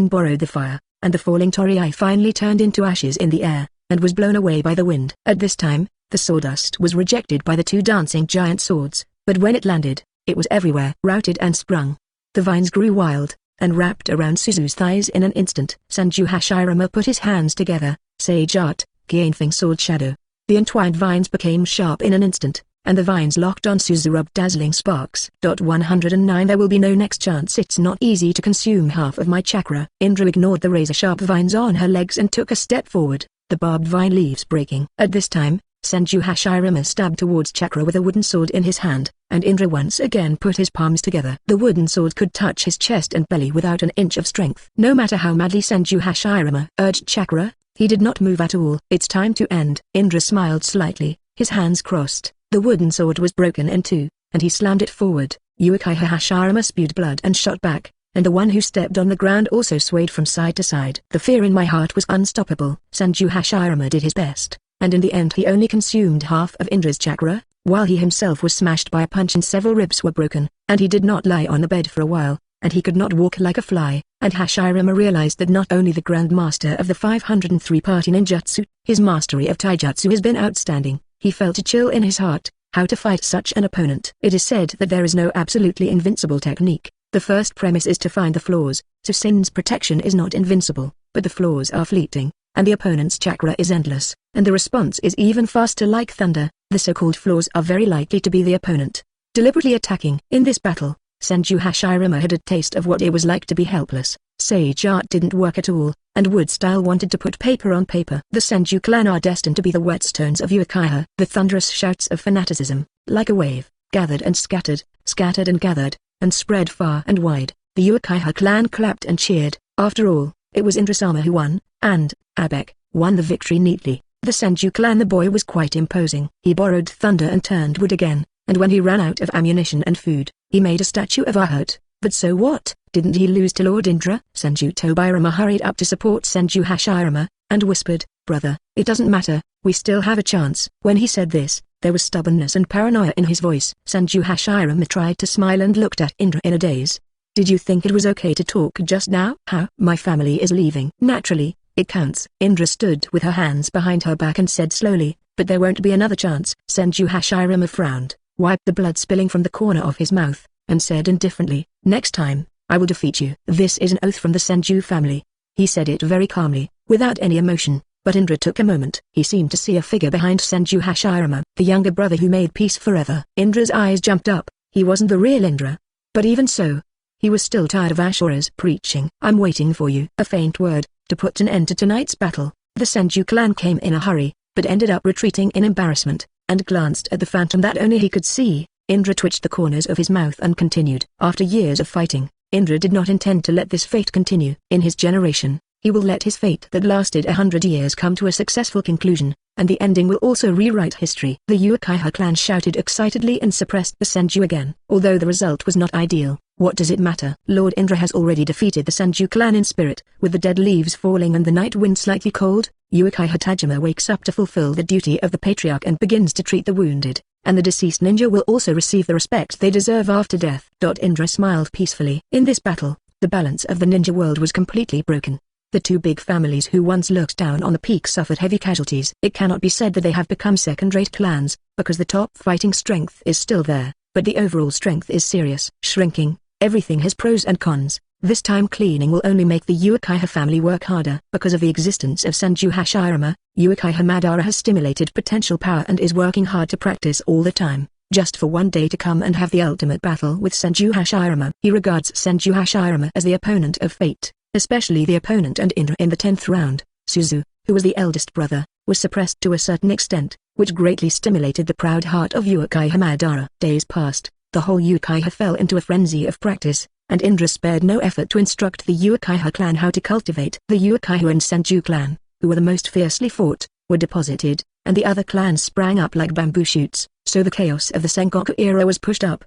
borrowed the fire, and the falling Torii finally turned into ashes in the air, and was blown away by the wind. At this time, the sawdust was rejected by the two dancing giant swords, but when it landed, it was everywhere, routed and sprung. The vines grew wild, and wrapped around Suzu's thighs in an instant. Senju Hashirama put his hands together, sage art, Gainfeng sword shadow. The entwined vines became sharp in an instant, and the vines locked on Suzu rubbed dazzling sparks. 109 There will be no next chance. It's not easy to consume half of my chakra. Indra ignored the razor-sharp vines on her legs and took a step forward, the barbed vine leaves breaking. At this time, Senju Hashirama stabbed towards chakra with a wooden sword in his hand, and Indra once again put his palms together. The wooden sword could touch his chest and belly without an inch of strength. No matter how madly Senju Hashirama urged chakra, he did not move at all. It's time to end. Indra smiled slightly, his hands crossed. The wooden sword was broken in two, and he slammed it forward. Uchiha Hashirama spewed blood and shot back, and the one who stepped on the ground also swayed from side to side. The fear in my heart was unstoppable. Senju Hashirama did his best, and in the end he only consumed half of Indra's chakra, while he himself was smashed by a punch and several ribs were broken, and he did not lie on the bed for a while, and he could not walk like a fly. And Hashirama realized that not only the Grandmaster of the 503-party ninjutsu, his mastery of taijutsu has been outstanding. He felt a chill in his heart, how to fight such an opponent. It is said that there is no absolutely invincible technique. The first premise is to find the flaws, so Sin's protection is not invincible, but the flaws are fleeting, and the opponent's chakra is endless, and the response is even faster like thunder. The so-called flaws are very likely to be the opponent deliberately attacking. In this battle, Senju Hashirama had a taste of what it was like to be helpless. Sage art didn't work at all, and wood style wanted to put paper on paper. The Senju clan are destined to be the whetstones of Uchiha. The thunderous shouts of fanaticism, like a wave, gathered and scattered, scattered and gathered, and spread far and wide. The Uchiha clan clapped and cheered. After all, it was Indra-sama who won, and Abek won the victory neatly. The Senju clan, the boy was quite imposing. He borrowed thunder and turned wood again, and when he ran out of ammunition and food, he made a statue of Ahut. But so what? Didn't he lose to Lord Indra? Senju Tobirama hurried up to support Senju Hashirama, and whispered, "Brother, it doesn't matter, we still have a chance." When he said this, there was stubbornness and paranoia in his voice. Senju Hashirama tried to smile and looked at Indra in a daze. "Did you think it was okay to talk just now?" "How? My family is leaving." "Naturally, it counts." Indra stood with her hands behind her back and said slowly, "But there won't be another chance." Senju Hashirama frowned, wiped the blood spilling from the corner of his mouth, and said indifferently, "Next time, I will defeat you." "This is an oath from the Senju family." He said it very calmly, without any emotion, but Indra took a moment. He seemed to see a figure behind Senju Hashirama, the younger brother who made peace forever. Indra's eyes jumped up. He wasn't the real Indra. But even so, he was still tired of Ashura's preaching. "I'm waiting for you." A faint word, to put an end to tonight's battle. The Senju clan came in a hurry, but ended up retreating in embarrassment, and glanced at the phantom that only he could see. Indra twitched the corners of his mouth and continued. After years of fighting, Indra did not intend to let this fate continue. In his generation, he will let his fate that lasted 100 years come to a successful conclusion, and the ending will also rewrite history. The Uchiha clan shouted excitedly and suppressed the Senju again. Although the result was not ideal, what does it matter? Lord Indra has already defeated the Senju clan in spirit. With the dead leaves falling and the night wind slightly cold, Uchiha Tajima wakes up to fulfill the duty of the patriarch and begins to treat the wounded, and the deceased ninja will also receive the respect they deserve after death. Indra smiled peacefully. In this battle, the balance of the ninja world was completely broken. The two big families who once looked down on the peak suffered heavy casualties. It cannot be said that they have become second-rate clans, because the top fighting strength is still there, but the overall strength is serious. Shrinking. Everything has pros and cons, This time cleaning will only make the Uchiha family work harder. Because of the existence of Senju Hashirama, Uchiha Madara has stimulated potential power and is working hard to practice all the time, just for one day to come and have the ultimate battle with Senju Hashirama. He regards Senju Hashirama as the opponent of fate, especially the opponent and Indra in the 10th round. Suzu, who was the eldest brother, was suppressed to a certain extent, which greatly stimulated the proud heart of Uchiha Madara. Days passed, the whole Uchiha fell into a frenzy of practice, and Indra spared no effort to instruct the Uchiha clan how to cultivate. The Uchiha and Senju clan, who were the most fiercely fought, were deposited, and the other clans sprang up like bamboo shoots, so the chaos of the Sengoku era was pushed up.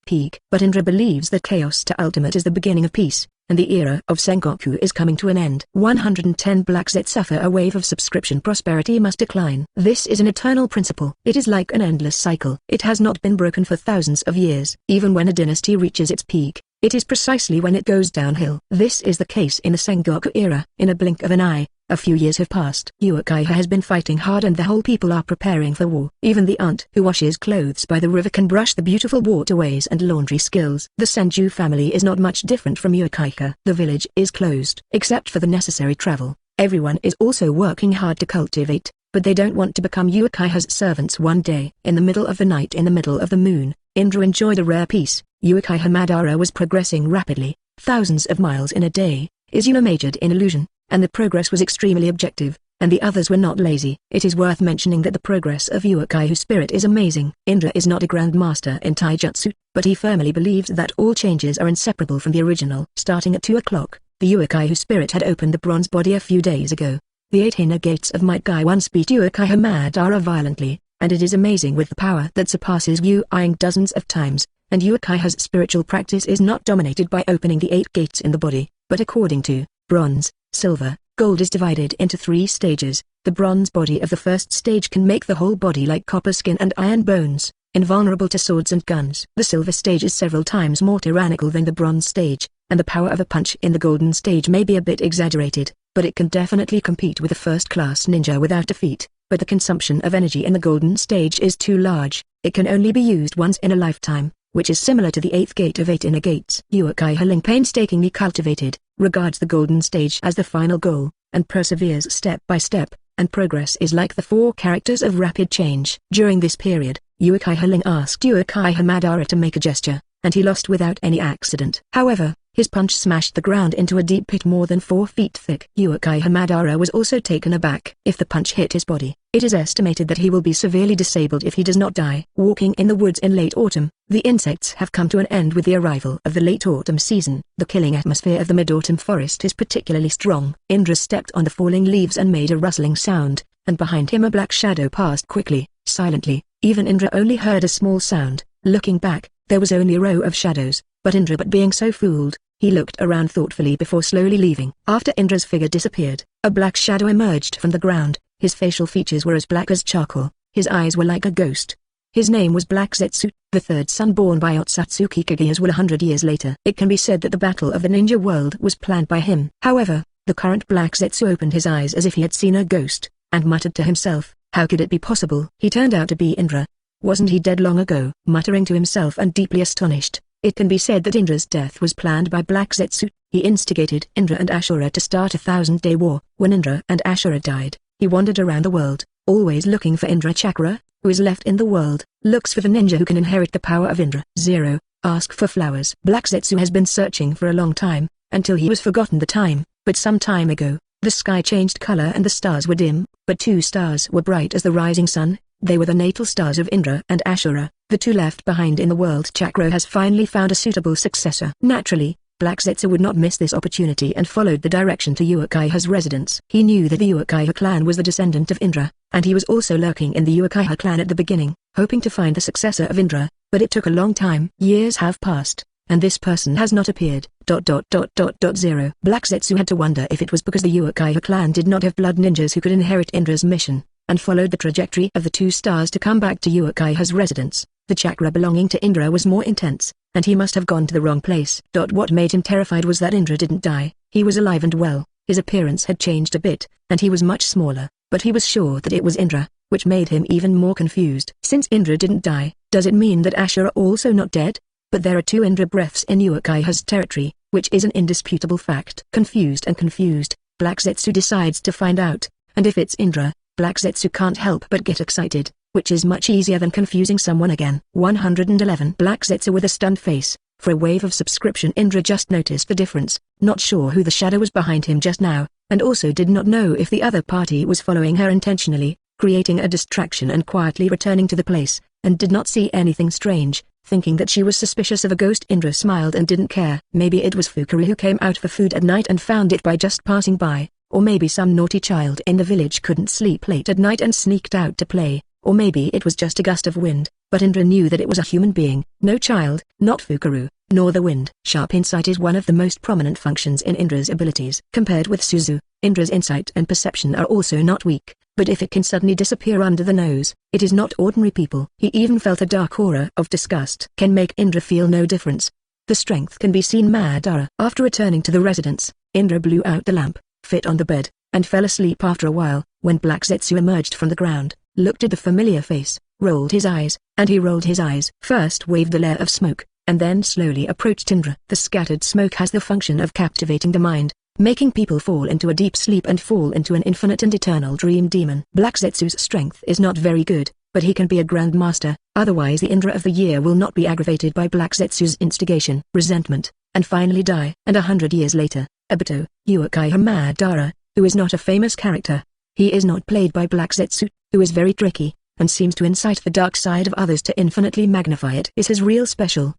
Peak. But Indra believes that chaos to ultimate is the beginning of peace, and the era of Sengoku is coming to an end. 110 Black Zets suffer a wave of subscription prosperity must decline. This is an eternal principle. It is like an endless cycle. It has not been broken for thousands of years. Even when a dynasty reaches its peak, it is precisely when it goes downhill. This is the case in the Sengoku era. In a blink of an eye, a few years have passed. Uchiha has been fighting hard and the whole people are preparing for war. Even the aunt who washes clothes by the river can brush the beautiful waterways and laundry skills. The Senju family is not much different from Uchiha. The village is closed. Except for the necessary travel, everyone is also working hard to cultivate, but they don't want to become Uchiha's servants one day. In the middle of the night, in the middle of the moon, Indra enjoyed a rare peace. Uchiha Madara was progressing rapidly, thousands of miles in a day. Izuna majored in illusion, and the progress was extremely objective, and the others were not lazy. It is worth mentioning that the progress of Uchiha's spirit is amazing. Indra is not a grandmaster in taijutsu, but he firmly believes that all changes are inseparable from the original. Starting at 2 o'clock, the Uchiha spirit had opened the bronze body a few days ago. The 8 inner gates of Might Guy once beat Uchiha Madara violently, and it is amazing with the power that surpasses Yu-Ing dozens of times, and Uchiha's spiritual practice is not dominated by opening the 8 gates in the body, but according to bronze, silver, gold is divided into 3 stages. The bronze body of the first stage can make the whole body like copper skin and iron bones, invulnerable to swords and guns. The silver stage is several times more tyrannical than the bronze stage, and the power of a punch in the golden stage may be a bit exaggerated, but it can definitely compete with a first-class ninja without defeat. But the consumption of energy in the golden stage is too large. It can only be used once in a lifetime, which is similar to the 8th gate of 8 inner gates. Uchiha Ling painstakingly cultivated, regards the golden stage as the final goal, and perseveres step by step, and progress is like the 4 characters of rapid change. During this period, Uchiha Ling asked Uchiha Madara to make a gesture, and he lost without any accident. However, his punch smashed the ground into a deep pit more than 4 feet thick. Uchiha Madara was also taken aback. If the punch hit his body, it is estimated that he will be severely disabled if he does not die. Walking in the woods in late autumn, the insects have come to an end with the arrival of the late autumn season. The killing atmosphere of the mid-autumn forest is particularly strong. Indra stepped on the falling leaves and made a rustling sound, and behind him a black shadow passed quickly, silently. Even Indra only heard a small sound. Looking back, there was only a row of shadows, but being so fooled, he looked around thoughtfully before slowly leaving. After Indra's figure disappeared, a black shadow emerged from the ground. His facial features were as black as charcoal. His eyes were like a ghost. His name was Black Zetsu, the 3rd son born by Otsutsuki Kage as well 100 years later. It can be said that the battle of the ninja world was planned by him. However, the current Black Zetsu opened his eyes as if he had seen a ghost, and muttered to himself, how could it be possible? He turned out to be Indra. Wasn't he dead long ago? Muttering to himself and deeply astonished, it can be said that Indra's death was planned by Black Zetsu. He instigated Indra and Ashura to start a 1000-day war. When Indra and Ashura died, he wandered around the world, always looking for Indra Chakra, who is left in the world, looks for the ninja who can inherit the power of Indra. 0. Ask for flowers. Black Zetsu has been searching for a long time, until he was forgotten the time, but some time ago, the sky changed color and the stars were dim, but 2 stars were bright as the rising sun. They were the natal stars of Indra and Ashura. The 2 left behind in the world. Chakra has finally found a suitable successor. Naturally, Black Zetsu would not miss this opportunity and followed the direction to Uchiha's residence. He knew that the Uchiha clan was the descendant of Indra, and he was also lurking in the Uchiha clan at the beginning, hoping to find the successor of Indra, but it took a long time. Years have passed, and this person has not appeared. 0. Black Zetsu had to wonder if it was because the Uchiha clan did not have blood ninjas who could inherit Indra's mission, and followed the trajectory of the 2 stars to come back to Uchiha's residence. The chakra belonging to Indra was more intense, and he must have gone to the wrong place. What made him terrified was that Indra didn't die. He was alive and well. His appearance had changed a bit, and he was much smaller, but he was sure that it was Indra, which made him even more confused. Since Indra didn't die, does it mean that Ashura also not dead? But there are 2 Indra breaths in Uchiha's territory, which is an indisputable fact. Confused, Black Zetsu decides to find out, and if it's Indra, Black Zetsu can't help but get excited, which is much easier than confusing someone again. 111 Black Zetsu with a stunned face. For a wave of subscription, Indra just noticed the difference, not sure who the shadow was behind him just now, and also did not know if the other party was following her intentionally, creating a distraction and quietly returning to the place, and did not see anything strange, thinking that she was suspicious of a ghost. Indra smiled and didn't care. Maybe it was Fukuru who came out for food at night and found it by just passing by, or maybe some naughty child in the village couldn't sleep late at night and sneaked out to play, or maybe it was just a gust of wind, but Indra knew that it was a human being, no child, not Fukuru, nor the wind. Sharp insight is one of the most prominent functions in Indra's abilities. Compared with Suzu, Indra's insight and perception are also not weak, but if it can suddenly disappear under the nose, it is not ordinary people. He even felt a dark aura of disgust can make Indra feel no difference. The strength can be seen. Madara. After returning to the residence, Indra blew out the lamp, fit on the bed, and fell asleep. After a while, when Black Zetsu emerged from the ground, looked at the familiar face, rolled his eyes, and he rolled his eyes. First waved the layer of smoke, and then slowly approached Indra. The scattered smoke has the function of captivating the mind, making people fall into a deep sleep and fall into an infinite and eternal dream. Demon. Black Zetsu's strength is not very good, but he can be a grandmaster, otherwise the Indra of the year will not be aggravated by Black Zetsu's instigation, resentment, and finally die. And 100 years later, Obito, Uchiha Madara, who is not a famous character. He is not played by Black Zetsu, who is very tricky, and seems to incite the dark side of others to infinitely magnify it, is his real special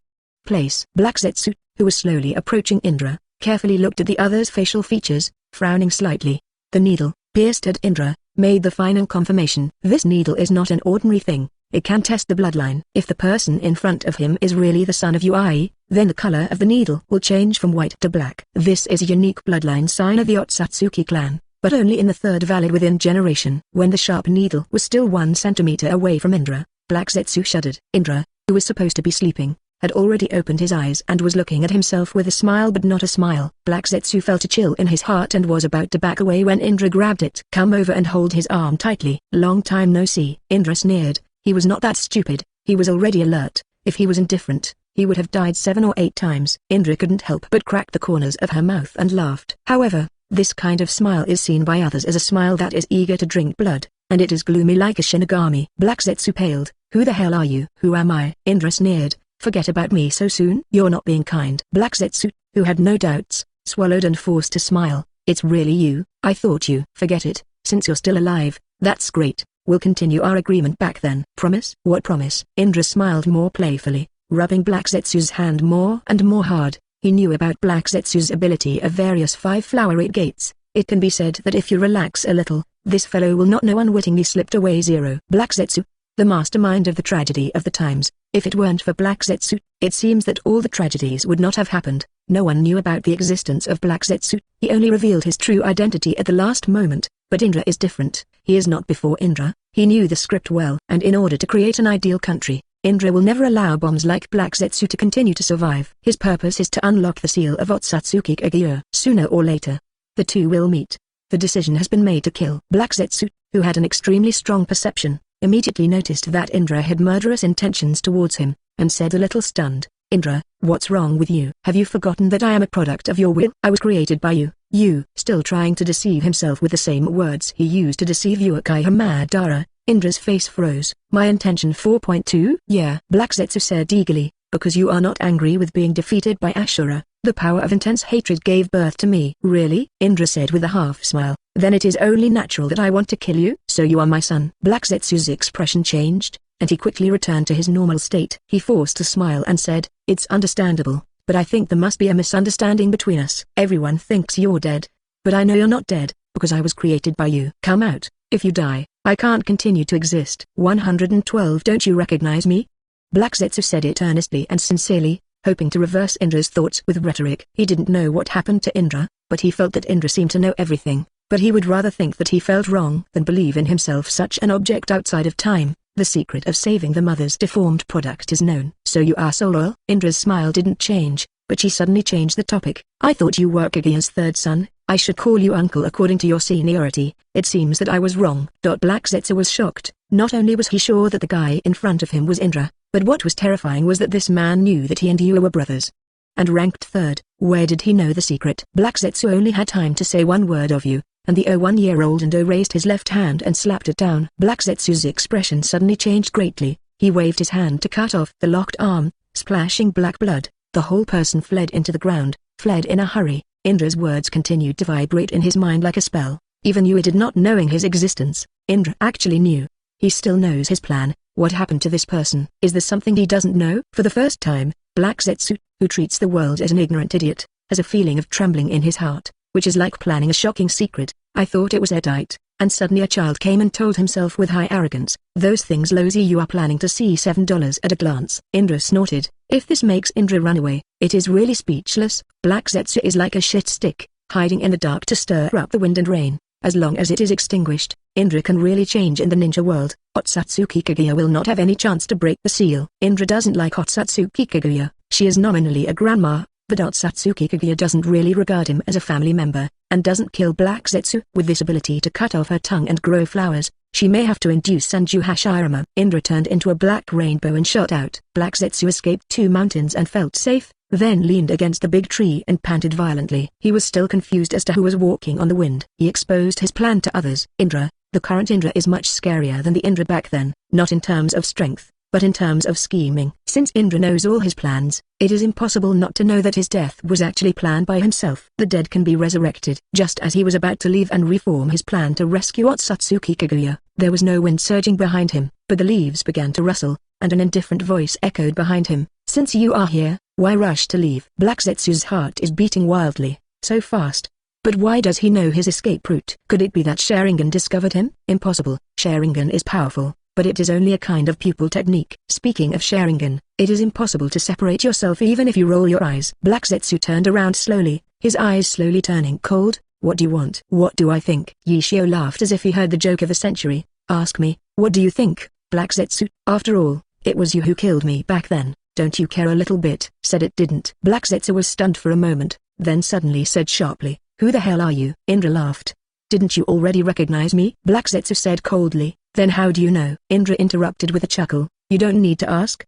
place. Black Zetsu, who was slowly approaching Indra, carefully looked at the other's facial features, frowning slightly. The needle, pierced at Indra, made the final confirmation. This needle is not an ordinary thing, it can test the bloodline. If the person in front of him is really the son of Uchiha, then the color of the needle will change from white to black. This is a unique bloodline sign of the Otsutsuki clan, but only in the third valid within generation. When the sharp needle was still 1 centimeter away from Indra, Black Zetsu shuddered. Indra, who was supposed to be sleeping, had already opened his eyes and was looking at himself with a smile but not a smile. Black Zetsu felt a chill in his heart and was about to back away when Indra grabbed it. Come over and hold his arm tightly. Long time no see. Indra sneered. He was not that stupid, he was already alert. If he was indifferent, he would have died 7 or 8 times. Indra couldn't help but crack the corners of her mouth and laughed. However, this kind of smile is seen by others as a smile that is eager to drink blood, and it is gloomy like a Shinigami. Black Zetsu paled. Who the hell are you? Who am I? Indra sneered. Forget about me so soon? You're not being kind. Black Zetsu, who had no doubts, swallowed and forced a smile. It's really you? I thought you. Forget it, since you're still alive, that's great. We'll continue our agreement back then. Promise? What promise? Indra smiled more playfully, rubbing Black Zetsu's hand more and more hard. He knew about Black Zetsu's ability of various 5 flowery gates. It can be said that if you relax a little, this fellow will not know unwittingly slipped away. 0. Black Zetsu, the mastermind of the tragedy of the times. If it weren't for Black Zetsu, it seems that all the tragedies would not have happened. No one knew about the existence of Black Zetsu. He only revealed his true identity at the last moment. But Indra is different. He is not before Indra. He knew the script well, and in order to create an ideal country, Indra will never allow bombs like Black Zetsu to continue to survive. His purpose is to unlock the seal of Otsutsuki Kagyu. Sooner or later, the two will meet. The decision has been made to kill. Black Zetsu, who had an extremely strong perception, immediately noticed that Indra had murderous intentions towards him, and said a little stunned, Indra, what's wrong with you? Have you forgotten that I am a product of your will? I was created by you. You, still trying to deceive himself with the same words he used to deceive Uchiha Madara. Indra's face froze. My intention 4.2? Yeah, Black Zetsu said eagerly, because you are not angry with being defeated by Ashura. The power of intense hatred gave birth to me. Really? Indra said with a half smile. Then it is only natural that I want to kill you. So you are my son. Black Zetsu's expression changed, and he quickly returned to his normal state. He forced a smile and said, it's understandable, but I think there must be a misunderstanding between us. Everyone thinks you're dead, but I know you're not dead, because I was created by you. Come out. If you die, I can't continue to exist. 112 Don't you recognize me? Black Zetsu said it earnestly and sincerely, hoping to reverse Indra's thoughts with rhetoric. He didn't know what happened to Indra, but he felt that Indra seemed to know everything. But he would rather think that he felt wrong than believe in himself such an object outside of time. The secret of saving the mother's deformed product is known. So you are so loyal? Indra's smile didn't change, but she suddenly changed the topic. I thought you were Kaguya's third son. I should call you uncle according to your seniority. It seems that I was wrong. Black Zetsu was shocked. Not only was he sure that the guy in front of him was Indra, but what was terrifying was that this man knew that he and you were brothers. and ranked third. Where did he know the secret? Black Zetsu only had time to say one word of you, and the 1-year-old Indo raised his left hand and slapped it down. Black Zetsu's expression suddenly changed greatly. He waved his hand to cut off the locked arm, splashing black blood. The whole person fled into the ground, fled in a hurry. Indra's words continued to vibrate in his mind like a spell. Even you did not knowing his existence. Indra actually knew. He still knows his plan. What happened to this person? Is there something he doesn't know? For the first time, Black Zetsu, who treats the world as an ignorant idiot, has a feeling of trembling in his heart, which is like planning a shocking secret. I thought it was airtight, and suddenly a child came and told himself with high arrogance, "Those things Lozi you are planning to see $7 at a glance." Indra snorted. If this makes Indra run away, it is really speechless. Black Zetsu is like a shit stick, hiding in the dark to stir up the wind and rain. As long as it is extinguished, Indra can really change in the ninja world. Otsutsuki Kaguya will not have any chance to break the seal. Indra doesn't like Otsutsuki Kaguya. She is nominally a grandma, but Otsutsuki Kaguya doesn't really regard him as a family member, and doesn't kill Black Zetsu. With this ability to cut off her tongue and grow flowers, she may have to induce Sanju Hashirama. Indra turned into a black rainbow and shot out. Black Zetsu escaped 2 mountains and felt safe, then leaned against the big tree and panted violently. He was still confused as to who was walking on the wind. He exposed his plan to others. Indra, the current Indra is much scarier than the Indra back then, not in terms of strength, but in terms of scheming. Since Indra knows all his plans, it is impossible not to know that his death was actually planned by himself. The dead can be resurrected. Just as he was about to leave and reform his plan to rescue Otsutsuki Kaguya, there was no wind surging behind him, but the leaves began to rustle, and an indifferent voice echoed behind him. "Since you are here, why rush to leave?" Black Zetsu's heart is beating wildly, so fast. But why does he know his escape route? Could it be that Sharingan discovered him? Impossible. Sharingan is powerful, but it is only a kind of pupil technique. Speaking of Sharingan, it is impossible to separate yourself even if you roll your eyes. Black Zetsu turned around slowly, his eyes slowly turning cold. "What do you want?" "What do I think?" Yishio laughed as if he heard the joke of the century. "Ask me, what do you think, Black Zetsu? After all, it was you who killed me back then. Don't you care a little bit?" Said it didn't. Black Zetsu was stunned for a moment, then suddenly said sharply, "Who the hell are you?" Indra laughed. "Didn't you already recognize me?" Black Zetsu said coldly. "Then how do you know?" Indra interrupted with a chuckle. "You don't need to ask.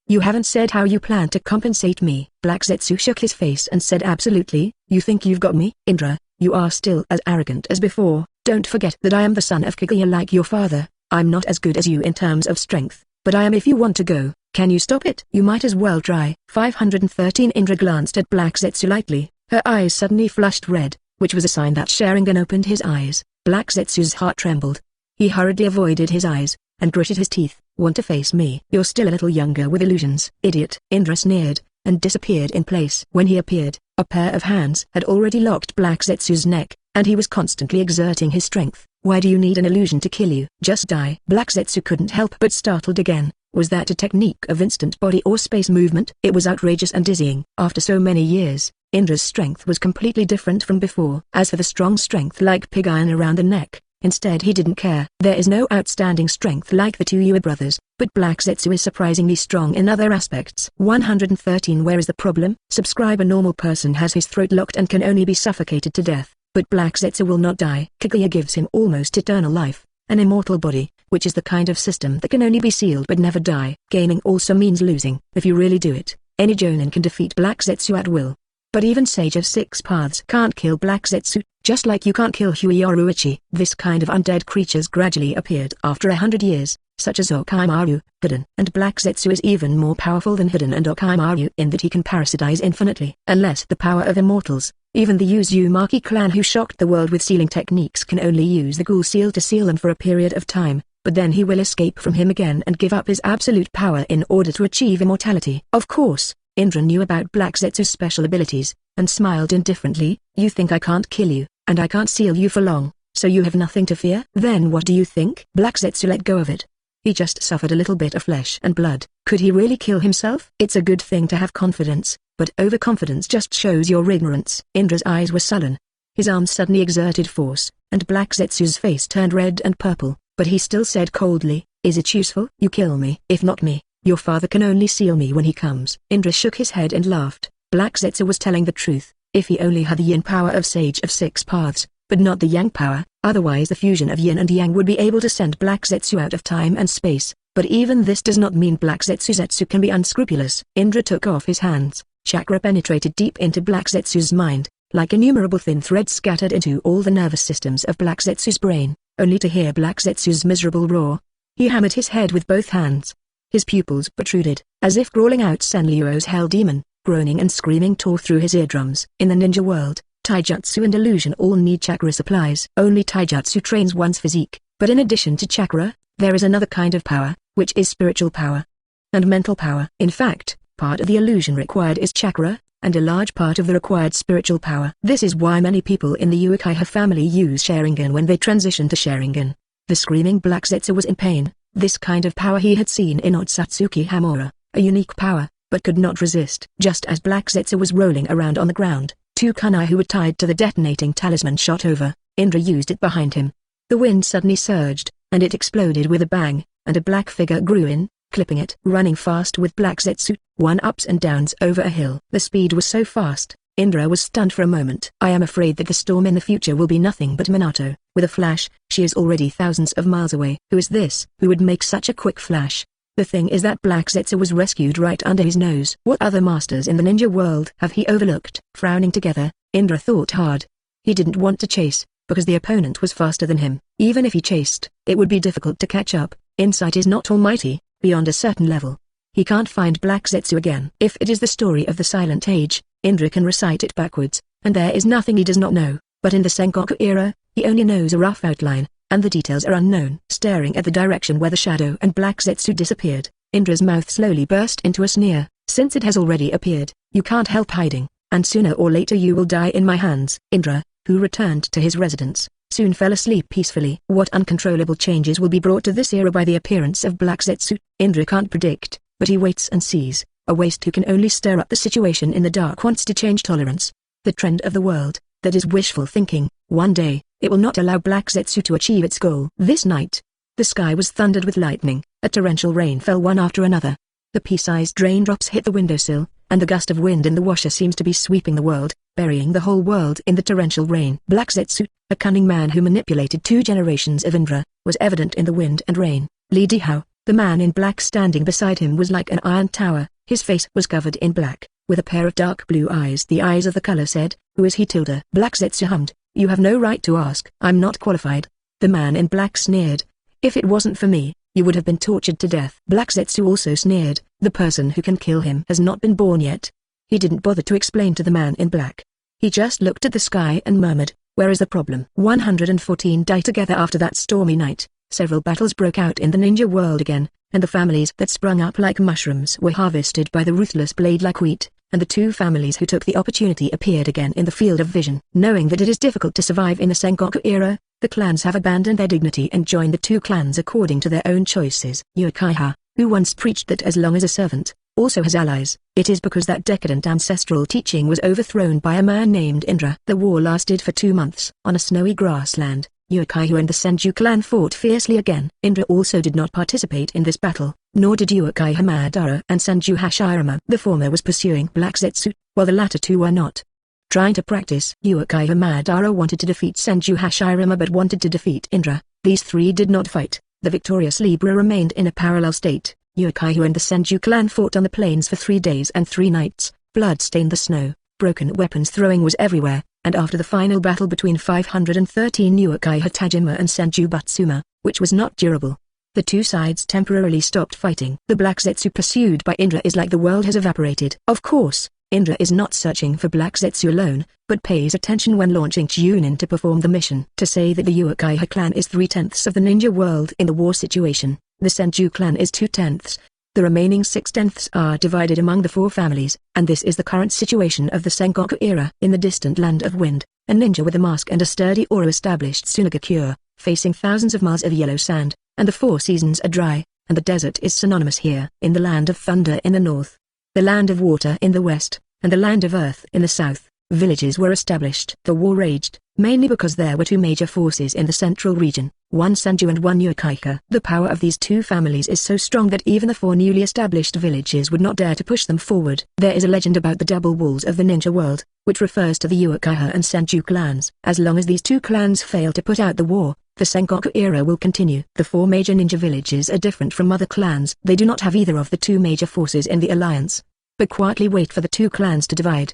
You haven't said how you plan to compensate me." Black Zetsu shook his face and said, "Absolutely. You think you've got me?" "Indra, you are still as arrogant as before. Don't forget that I am the son of Kaguya like your father. I'm not as good as you in terms of strength, but I am if you want to go. Can you stop it?" "You might as well try." 513 Indra glanced at Black Zetsu lightly. Her eyes suddenly flushed red, which was a sign that Sharingan opened his eyes. Black Zetsu's heart trembled. He hurriedly avoided his eyes, and gritted his teeth. "Want to face me? You're still a little younger with illusions." "Idiot." Indra sneered, and disappeared in place. When he appeared, a pair of hands had already locked Black Zetsu's neck, and he was constantly exerting his strength. "Why do you need an illusion to kill you? Just die." Black Zetsu couldn't help but startled again. Was that a technique of instant body or space movement? It was outrageous and dizzying. After so many years, Indra's strength was completely different from before. As for the strong strength like pig iron around the neck, instead he didn't care. There is no outstanding strength like the two Yue brothers, but Black Zetsu is surprisingly strong in other aspects. 113 Where is the problem? Subscribe. A normal person has his throat locked and can only be suffocated to death, but Black Zetsu will not die. Kaguya gives him almost eternal life, an immortal body, which is the kind of system that can only be sealed but never die. Gaining also means losing. If you really do it, any Jonin can defeat Black Zetsu at will. But even Sage of Six Paths can't kill Black Zetsu, just like you can't kill Hui or Uichi. This kind of undead creatures gradually appeared after 100 years, such as Orochimaru, Hiden. And Black Zetsu is even more powerful than Hiden and Orochimaru in that he can parasitize infinitely. Unless the power of immortals, even the Uzumaki clan who shocked the world with sealing techniques can only use the ghoul seal to seal them for a period of time, but then he will escape from him again and give up his absolute power in order to achieve immortality. Of course, Indra knew about Black Zetsu's special abilities, and smiled indifferently. "You think I can't kill you, and I can't seal you for long, so you have nothing to fear?" "Then what do you think?" Black Zetsu let go of it. He just suffered a little bit of flesh and blood. Could he really kill himself? It's a good thing to have confidence, but overconfidence just shows your ignorance. Indra's eyes were sullen. His arms suddenly exerted force, and Black Zetsu's face turned red and purple, but he still said coldly, "Is it useful? You kill me. If not me, your father can only seal me when he comes." Indra shook his head and laughed. Black Zetsu was telling the truth. If he only had the yin power of Sage of Six Paths, but not the yang power, otherwise the fusion of yin and yang would be able to send Black Zetsu out of time and space. But even this does not mean Black Zetsu can be unscrupulous. Indra took off his hands, Chakra penetrated deep into Black Zetsu's mind, like innumerable thin threads scattered into all the nervous systems of Black Zetsu's brain, only to hear Black Zetsu's miserable roar. He hammered his head with both hands. His pupils protruded, as if crawling out Sanryuo's hell demon. Groaning and screaming tore through his eardrums. In the ninja world, taijutsu and illusion all need chakra supplies. Only taijutsu trains one's physique, but in addition to chakra, there is another kind of power, which is spiritual power and mental power. In fact, part of the illusion required is chakra, and a large part of the required spiritual power. This is why many people in the Uchiha family use Sharingan when they transition to Sharingan. The screaming Black Zetsu was in pain. This kind of power he had seen in Otsutsuki Hamura, a unique power, but could not resist. Just as Black Zetsu was rolling around on the ground, two kunai who were tied to the detonating talisman shot over. Indra used it behind him. The wind suddenly surged, and it exploded with a bang, and a black figure grew in, clipping it. Running fast with Black Zetsu, one ups and downs over a hill. The speed was so fast, Indra was stunned for a moment. I am afraid that the storm in the future will be nothing but Minato. With a flash, she is already thousands of miles away. Who is this? Who would make such a quick flash? The thing is that Black Zetsu was rescued right under his nose. What other masters in the ninja world have he overlooked? Frowning together, Indra thought hard. He didn't want to chase, because the opponent was faster than him. Even if he chased, it would be difficult to catch up. Insight is not almighty, beyond a certain level. He can't find Black Zetsu again. If it is the story of the Silent Age, Indra can recite it backwards, and there is nothing he does not know. But in the Sengoku era, he only knows a rough outline, and the details are unknown. Staring at the direction where the shadow and Black Zetsu disappeared, Indra's mouth slowly burst into a sneer. Since it has already appeared, you can't help hiding, and sooner or later you will die in my hands. Indra, who returned to his residence, soon fell asleep peacefully. What uncontrollable changes will be brought to this era by the appearance of Black Zetsu? Indra can't predict, but he waits and sees. A waste who can only stir up the situation in the dark wants to change tolerance. The trend of the world, that is wishful thinking. One day, it will not allow Black Zetsu to achieve its goal. This night, the sky was thundered with lightning. A torrential rain fell one after another. The pea-sized raindrops hit the windowsill, and the gust of wind in the washer seems to be sweeping the world, burying the whole world in the torrential rain. Black Zetsu, a cunning man who manipulated 2 generations of Indra, was evident in the wind and rain. Li Dihao, the man in black standing beside him, was like an iron tower. His face was covered in black, with a pair of dark blue eyes. The eyes of the color said, "Who is he?" Black Zetsu hummed, "You have no right to ask." "I'm not qualified." The man in black sneered, "If it wasn't for me, you would have been tortured to death." Black Zetsu also sneered, "The person who can kill him has not been born yet." He didn't bother to explain to the man in black. He just looked at the sky and murmured, "Where is the problem?" 114 died together after that stormy night. Several battles broke out in the ninja world again, and the families that sprung up like mushrooms were harvested by the ruthless blade like wheat, and the 2 families who took the opportunity appeared again in the field of vision. Knowing that it is difficult to survive in the Sengoku era, the clans have abandoned their dignity and joined the 2 clans according to their own choices. Uchiha, who once preached that as long as a servant, also has allies. It is because that decadent ancestral teaching was overthrown by a man named Indra. The war lasted for 2 months. On a snowy grassland, Uchiha and the Senju clan fought fiercely again. Indra also did not participate in this battle, nor did Uchiha Madara and Senju Hashirama. The former was pursuing Black Zetsu, while the latter 2 were not. Trying to practice. Uchiha Madara wanted to defeat Senju Hashirama but wanted to defeat Indra. These 3 did not fight. The victorious Libra remained in a parallel state. Uchiha and the Senju clan fought on the plains for 3 days and 3 nights. Blood stained the snow, broken weapons throwing was everywhere, and after the final battle between 513 Uchiha Tajima and Senju Butsuma, which was not durable, the 2 sides temporarily stopped fighting. The Black Zetsu pursued by Indra is like the world has evaporated. Of course, Indra is not searching for Black Zetsu alone, but pays attention when launching Chunin to perform the mission. To say that the Uchiha clan is 3/10 of the ninja world in the war situation, the Senju clan is 2/10. The remaining 6/10 are divided among the 4 families, and this is the current situation of the Sengoku era. In the distant land of wind, a ninja with a mask and a sturdy aura established Tsunagakure, facing thousands of miles of yellow sand, and the 4 seasons are dry, and the desert is synonymous here. In the land of thunder in the north, the land of water in the west, and the land of earth in the south, villages were established. The war raged, mainly because there were 2 major forces in the central region, one Senju and one Uchiha. The power of these 2 families is so strong that even the 4 newly established villages would not dare to push them forward. There is a legend about the double walls of the ninja world, which refers to the Uchiha and Senju clans. As long as these 2 clans fail to put out the war, the Sengoku era will continue. The 4 major ninja villages are different from other clans. They do not have either of the 2 major forces in the alliance. but quietly wait for the two clans to divide.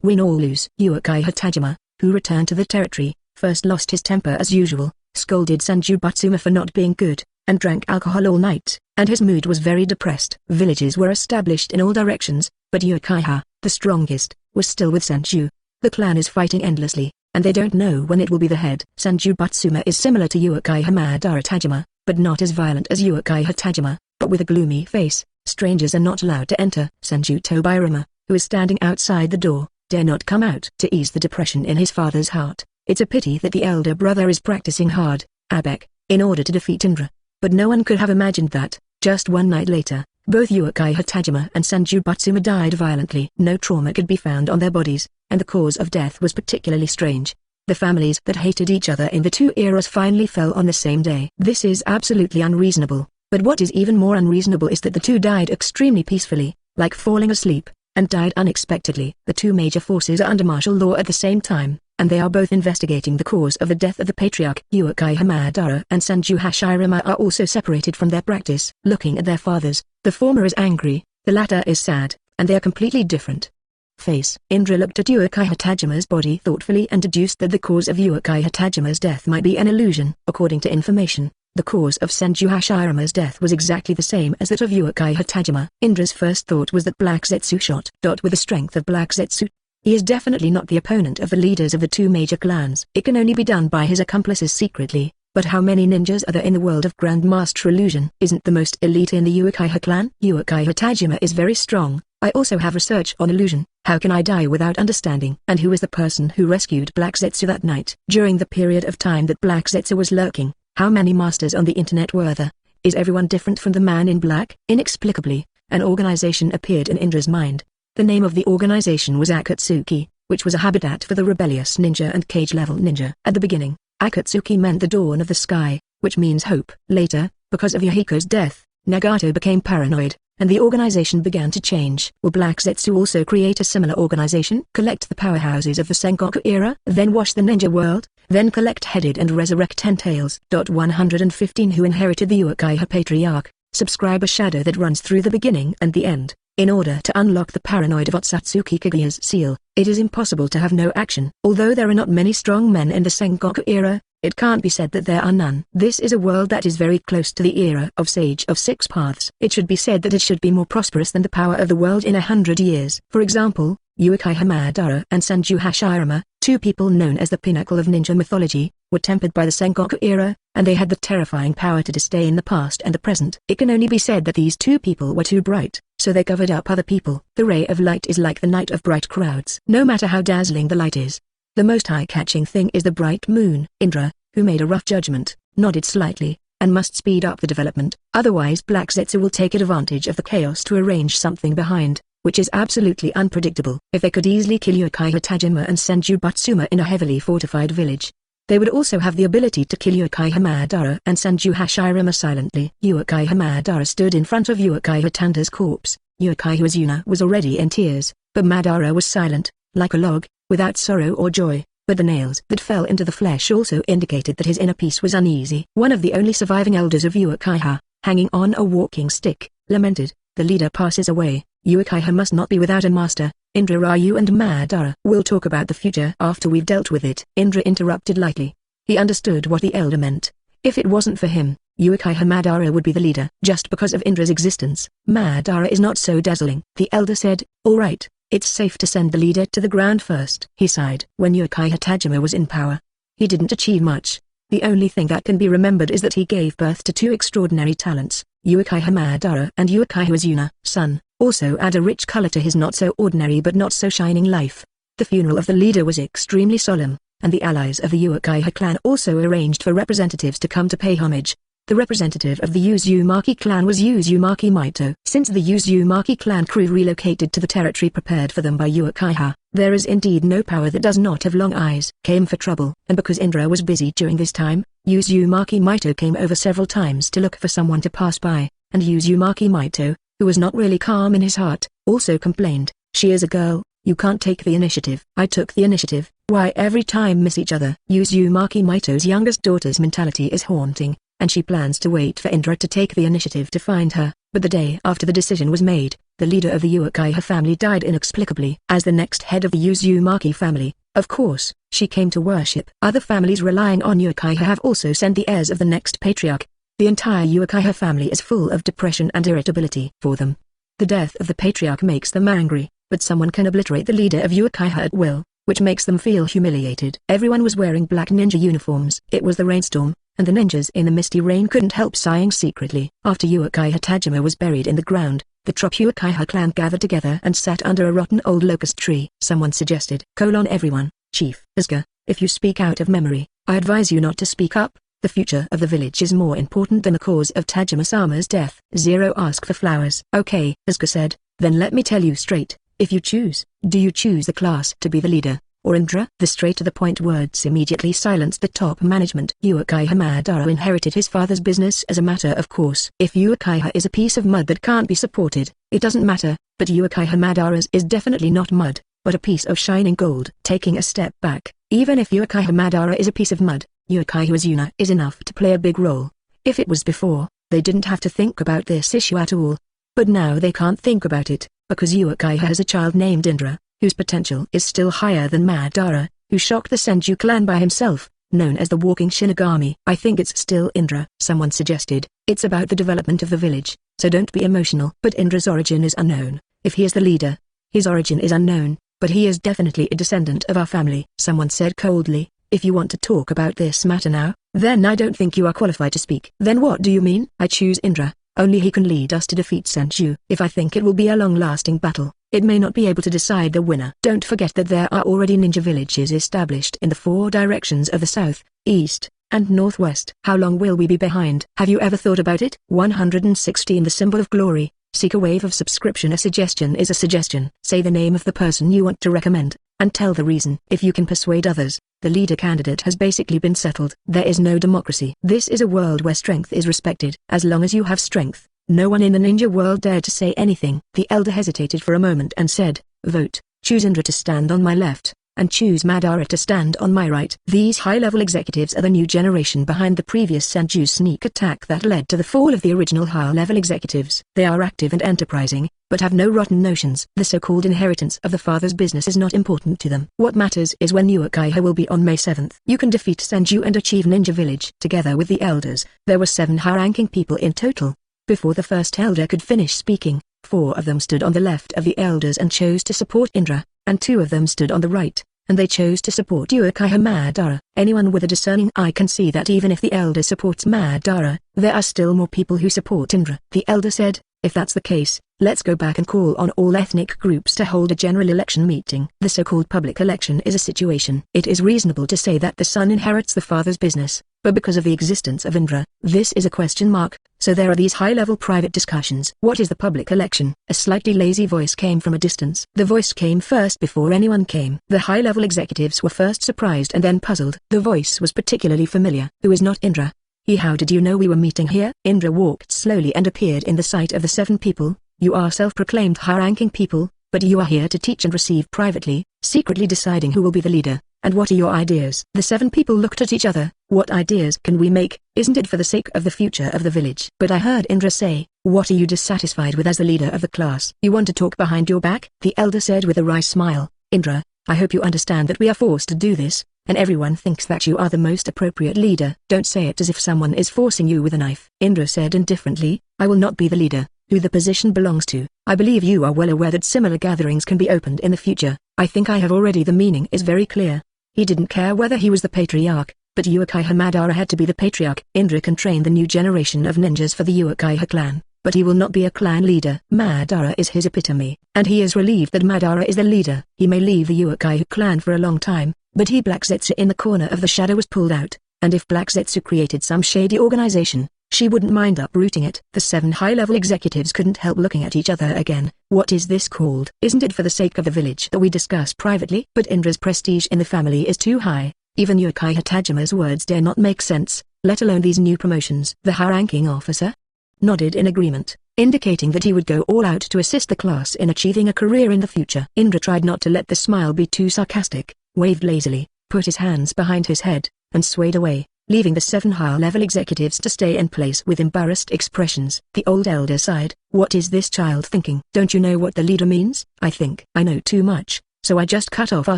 Win or lose. Uchiha Tajima, who returned to the territory, first lost his temper as usual, scolded Sanju Batsuma for not being good, and drank alcohol all night, and his mood was very depressed. Villages were established in all directions, but Uchiha, the strongest, was still with Sanju. The clan is fighting endlessly, and they don't know when it will be the head. Sanju Batsuma is similar to Uchiha Madara Tajima, but not as violent as Uchiha Tajima, but with a gloomy face. Strangers are not allowed to enter. Sanju Tobirama, who is standing outside the door, dare not come out. To ease the depression in his father's heart, it's a pity that the elder brother is practicing hard, Abek, in order to defeat Indra. But no one could have imagined that, just one night later, both Uchiha Tajima and Sanju Batsuma died violently. No trauma could be found on their bodies, and the cause of death was particularly strange. The families that hated each other in the two eras finally fell on the same day. This is absolutely unreasonable, but what is even more unreasonable is that the two died extremely peacefully, like falling asleep, and died unexpectedly. The two major forces are under martial law at the same time, and they are both investigating the cause of the death of the patriarch. Uchiha Madara and Sanju Hashirama are also separated from their practice. Looking at their fathers, the former is angry, the latter is sad, and they are completely different. Face. Indra looked at Uchiha Tajima's body thoughtfully and deduced that the cause of Uchiha Tajima's death might be an illusion. According to information, the cause of Sanju Hashirama's death was exactly the same as that of Uchiha Tajima. Indra's first thought was that Black Zetsu shot. With the strength of Black Zetsu, he is definitely not the opponent of the leaders of the two major clans. It can only be done by his accomplices secretly, but how many ninjas are there in the world of Grandmaster Illusion? Isn't the most elite in the Uchiha clan? Uchiha Tajima is very strong. I also have research on illusion. How can I die without understanding? And who is the person who rescued Black Zetsu that night? During the period of time that Black Zetsu was lurking, how many masters on the internet were there? Is everyone different from the man in black? Inexplicably, an organization appeared in Indra's mind. The name of the organization was Akatsuki, which was a habitat for the rebellious ninja and cage-level ninja. At the beginning, Akatsuki meant the dawn of the sky, which means hope. Later, because of Yahiko's death, Nagato became paranoid, and the organization began to change. Will Black Zetsu also create a similar organization? Collect the powerhouses of the Sengoku era, then wash the ninja world, then collect headed and resurrect 10 tails. 115 Who inherited the Uchiha Patriarch? Subscribe a shadow that runs through the beginning and the end. In order to unlock the paranoid of Otsutsuki Kaguya's seal, it is impossible to have no action. Although there are not many strong men in the Sengoku era, it can't be said that there are none. This is a world that is very close to the era of Sage of Six Paths. It should be said that it should be more prosperous than the power of the world in 100 years. For example, Uchiha Madara and Sanju Hashirama, two people known as the pinnacle of ninja mythology, were tempered by the Sengoku era, and they had the terrifying power to stay in the past and the present. It can only be said that these two people were too bright, so they covered up other people. The ray of light is like the night of bright crowds. No matter how dazzling the light is, the most eye-catching thing is the bright moon. Indra, who made a rough judgment, nodded slightly, and must speed up the development. Otherwise Black Zetsu will take advantage of the chaos to arrange something behind, which is absolutely unpredictable. If they could easily kill Uchiha Tajima and Sanju Batsuma in a heavily fortified village, they would also have the ability to kill Uchiha Madara and Sanju Hashirama silently. Uchiha Madara stood in front of Uchiha Tanda's corpse. Uchiha Azuna was already in tears, but Madara was silent, like a log, without sorrow or joy, but the nails that fell into the flesh also indicated that his inner peace was uneasy. One of the only surviving elders of Uchiha, hanging on a walking stick, lamented, "The leader passes away. Uchiha must not be without a master. Indra, Ryu and Madara. We'll talk about the future after we've dealt with it." Indra interrupted lightly. He understood what the elder meant. If it wasn't for him, Uchiha Madara would be the leader. Just because of Indra's existence, Madara is not so dazzling. The elder said, "All right, it's safe to send the leader to the ground first." He sighed. When Uchiha Tajima was in power, he didn't achieve much. The only thing that can be remembered is that he gave birth to two extraordinary talents, Uchiha Madara and Uchiha Azuna. Sun, also add a rich color to his not-so-ordinary but not-so-shining life. The funeral of the leader was extremely solemn, and the allies of the Uchiha clan also arranged for representatives to come to pay homage. The representative of the Uzumaki clan was Uzumaki Maito. Since the Uzumaki clan crew relocated to the territory prepared for them by Uchiha, there is indeed no power that does not have long eyes. Came for trouble, and because Indra was busy during this time, Uzumaki Maito came over several times to look for someone to pass by, and Uzumaki Maito, who was not really calm in his heart, also complained, "She is a girl, you can't take the initiative." "I took the initiative. Why every time miss each other?" Uzumaki Maito's youngest daughter's mentality is haunting, and she plans to wait for Indra to take the initiative to find her, but the day after the decision was made, the leader of the Uchiha family died inexplicably. As the next head of the Uzumaki family, of course, she came to worship. Other families relying on Uchiha have also sent the heirs of the next patriarch. The entire Uchiha family is full of depression and irritability for them. The death of the patriarch makes them angry, but someone can obliterate the leader of Uchiha at will, which makes them feel humiliated. Everyone was wearing black ninja uniforms. It was the rainstorm, and the ninjas in the misty rain couldn't help sighing secretly. After Uchiha Tajima was buried in the ground, the Trop Uchiha clan gathered together and sat under a rotten old locust tree. Someone suggested, everyone, Chief Asuka, if you speak out of memory, I advise you not to speak up. The future of the village is more important than the cause of Tajima-sama's death. Zero asked for flowers. Okay, Asuka said, then let me tell you straight, if you choose, do you choose the class to be the leader, or Indra? The straight-to-the-point words immediately silenced the top management. Uchiha Madara inherited his father's business as a matter of course. If Uchiha is a piece of mud that can't be supported, it doesn't matter, but Uchiha Madara's is definitely not mud, but a piece of shining gold. Taking a step back, even if Uchiha Madara is a piece of mud, Uchiha Azuna is enough to play a big role. If it was before, they didn't have to think about this issue at all. But now they can't think about it, because Uchiha has a child named Indra, whose potential is still higher than Madara, who shocked the Senju clan by himself, known as the Walking Shinigami. I think it's still Indra, someone suggested. It's about the development of the village, so don't be emotional. But Indra's origin is unknown. If he is the leader, his origin is unknown, but he is definitely a descendant of our family. Someone said coldly, if you want to talk about this matter now, then I don't think you are qualified to speak. Then what do you mean? I choose Indra. Only he can lead us to defeat Senju. If I think it will be a long-lasting battle, it may not be able to decide the winner. Don't forget that there are already ninja villages established in the 4 directions of the south, east, and northwest. How long will we be behind? Have you ever thought about it? 116 The symbol of glory. Seek a wave of subscription. A suggestion is a suggestion. Say the name of the person you want to recommend, and tell the reason. If you can persuade others, the leader candidate has basically been settled. There is no democracy. This is a world where strength is respected. As long as you have strength, no one in the ninja world dared to say anything. The elder hesitated for a moment and said, vote, choose Indra to stand on my left, and choose Madara to stand on my right. These high-level executives are the new generation behind the previous Senju's sneak attack that led to the fall of the original high-level executives. They are active and enterprising, but have no rotten notions. The so-called inheritance of the father's business is not important to them. What matters is when Uchiha will be on May 7th. You can defeat Senju and achieve Ninja Village. Together with the elders, there were 7 high-ranking people in total. Before the first elder could finish speaking, 4 of them stood on the left of the elders and chose to support Indra, and 2 of them stood on the right, and they chose to support Uchiha Madara. Anyone with a discerning eye can see that even if the elder supports Madara, there are still more people who support Indra. The elder said, if that's the case, let's go back and call on all ethnic groups to hold a general election meeting. The so-called public election is a situation. It is reasonable to say that the son inherits the father's business, but because of the existence of Indra, this is a question mark, so there are these high-level private discussions. What is the public election? A slightly lazy voice came from a distance. The voice came first before anyone came. The high-level executives were first surprised and then puzzled. The voice was particularly familiar. Who is not Indra? How did you know we were meeting here? Indra walked slowly and appeared in the sight of the 7 people. You are self-proclaimed high-ranking people, but you are here to teach and receive privately, secretly deciding who will be the leader, and what are your ideas? The 7 people looked at each other. What ideas can we make? Isn't it for the sake of the future of the village? But I heard Indra say, what are you dissatisfied with as the leader of the class? You want to talk behind your back? The elder said with a wry smile. Indra, I hope you understand that we are forced to do this, and everyone thinks that you are the most appropriate leader. Don't say it as if someone is forcing you with a knife. Indra said indifferently, I will not be the leader, who the position belongs to. I believe you are well aware that similar gatherings can be opened in the future. I think I have already. The meaning is very clear. He didn't care whether he was the patriarch, but Uchiha Madara had to be the patriarch. Indra can train the new generation of ninjas for the Uchiha clan, but he will not be a clan leader. Madara is his epitome, and he is relieved that Madara is the leader. He may leave the Uchiha clan for a long time, but Black Zetsu in the corner of the shadow was pulled out, and if Black Zetsu created some shady organization, she wouldn't mind uprooting it. The 7 high-level executives couldn't help looking at each other again. What is this called? Isn't it for the sake of the village that we discuss privately? But Indra's prestige in the family is too high. Even Uchiha Tajima's words dare not make sense, let alone these new promotions. The high-ranking officer nodded in agreement, indicating that he would go all out to assist the class in achieving a career in the future. Indra tried not to let the smile be too sarcastic, waved lazily, put his hands behind his head, and swayed away. leaving the 7 high-level executives to stay in place with embarrassed expressions. The old elder sighed. What is this child thinking? Don't you know what the leader means? I think I know too much, so I just cut off our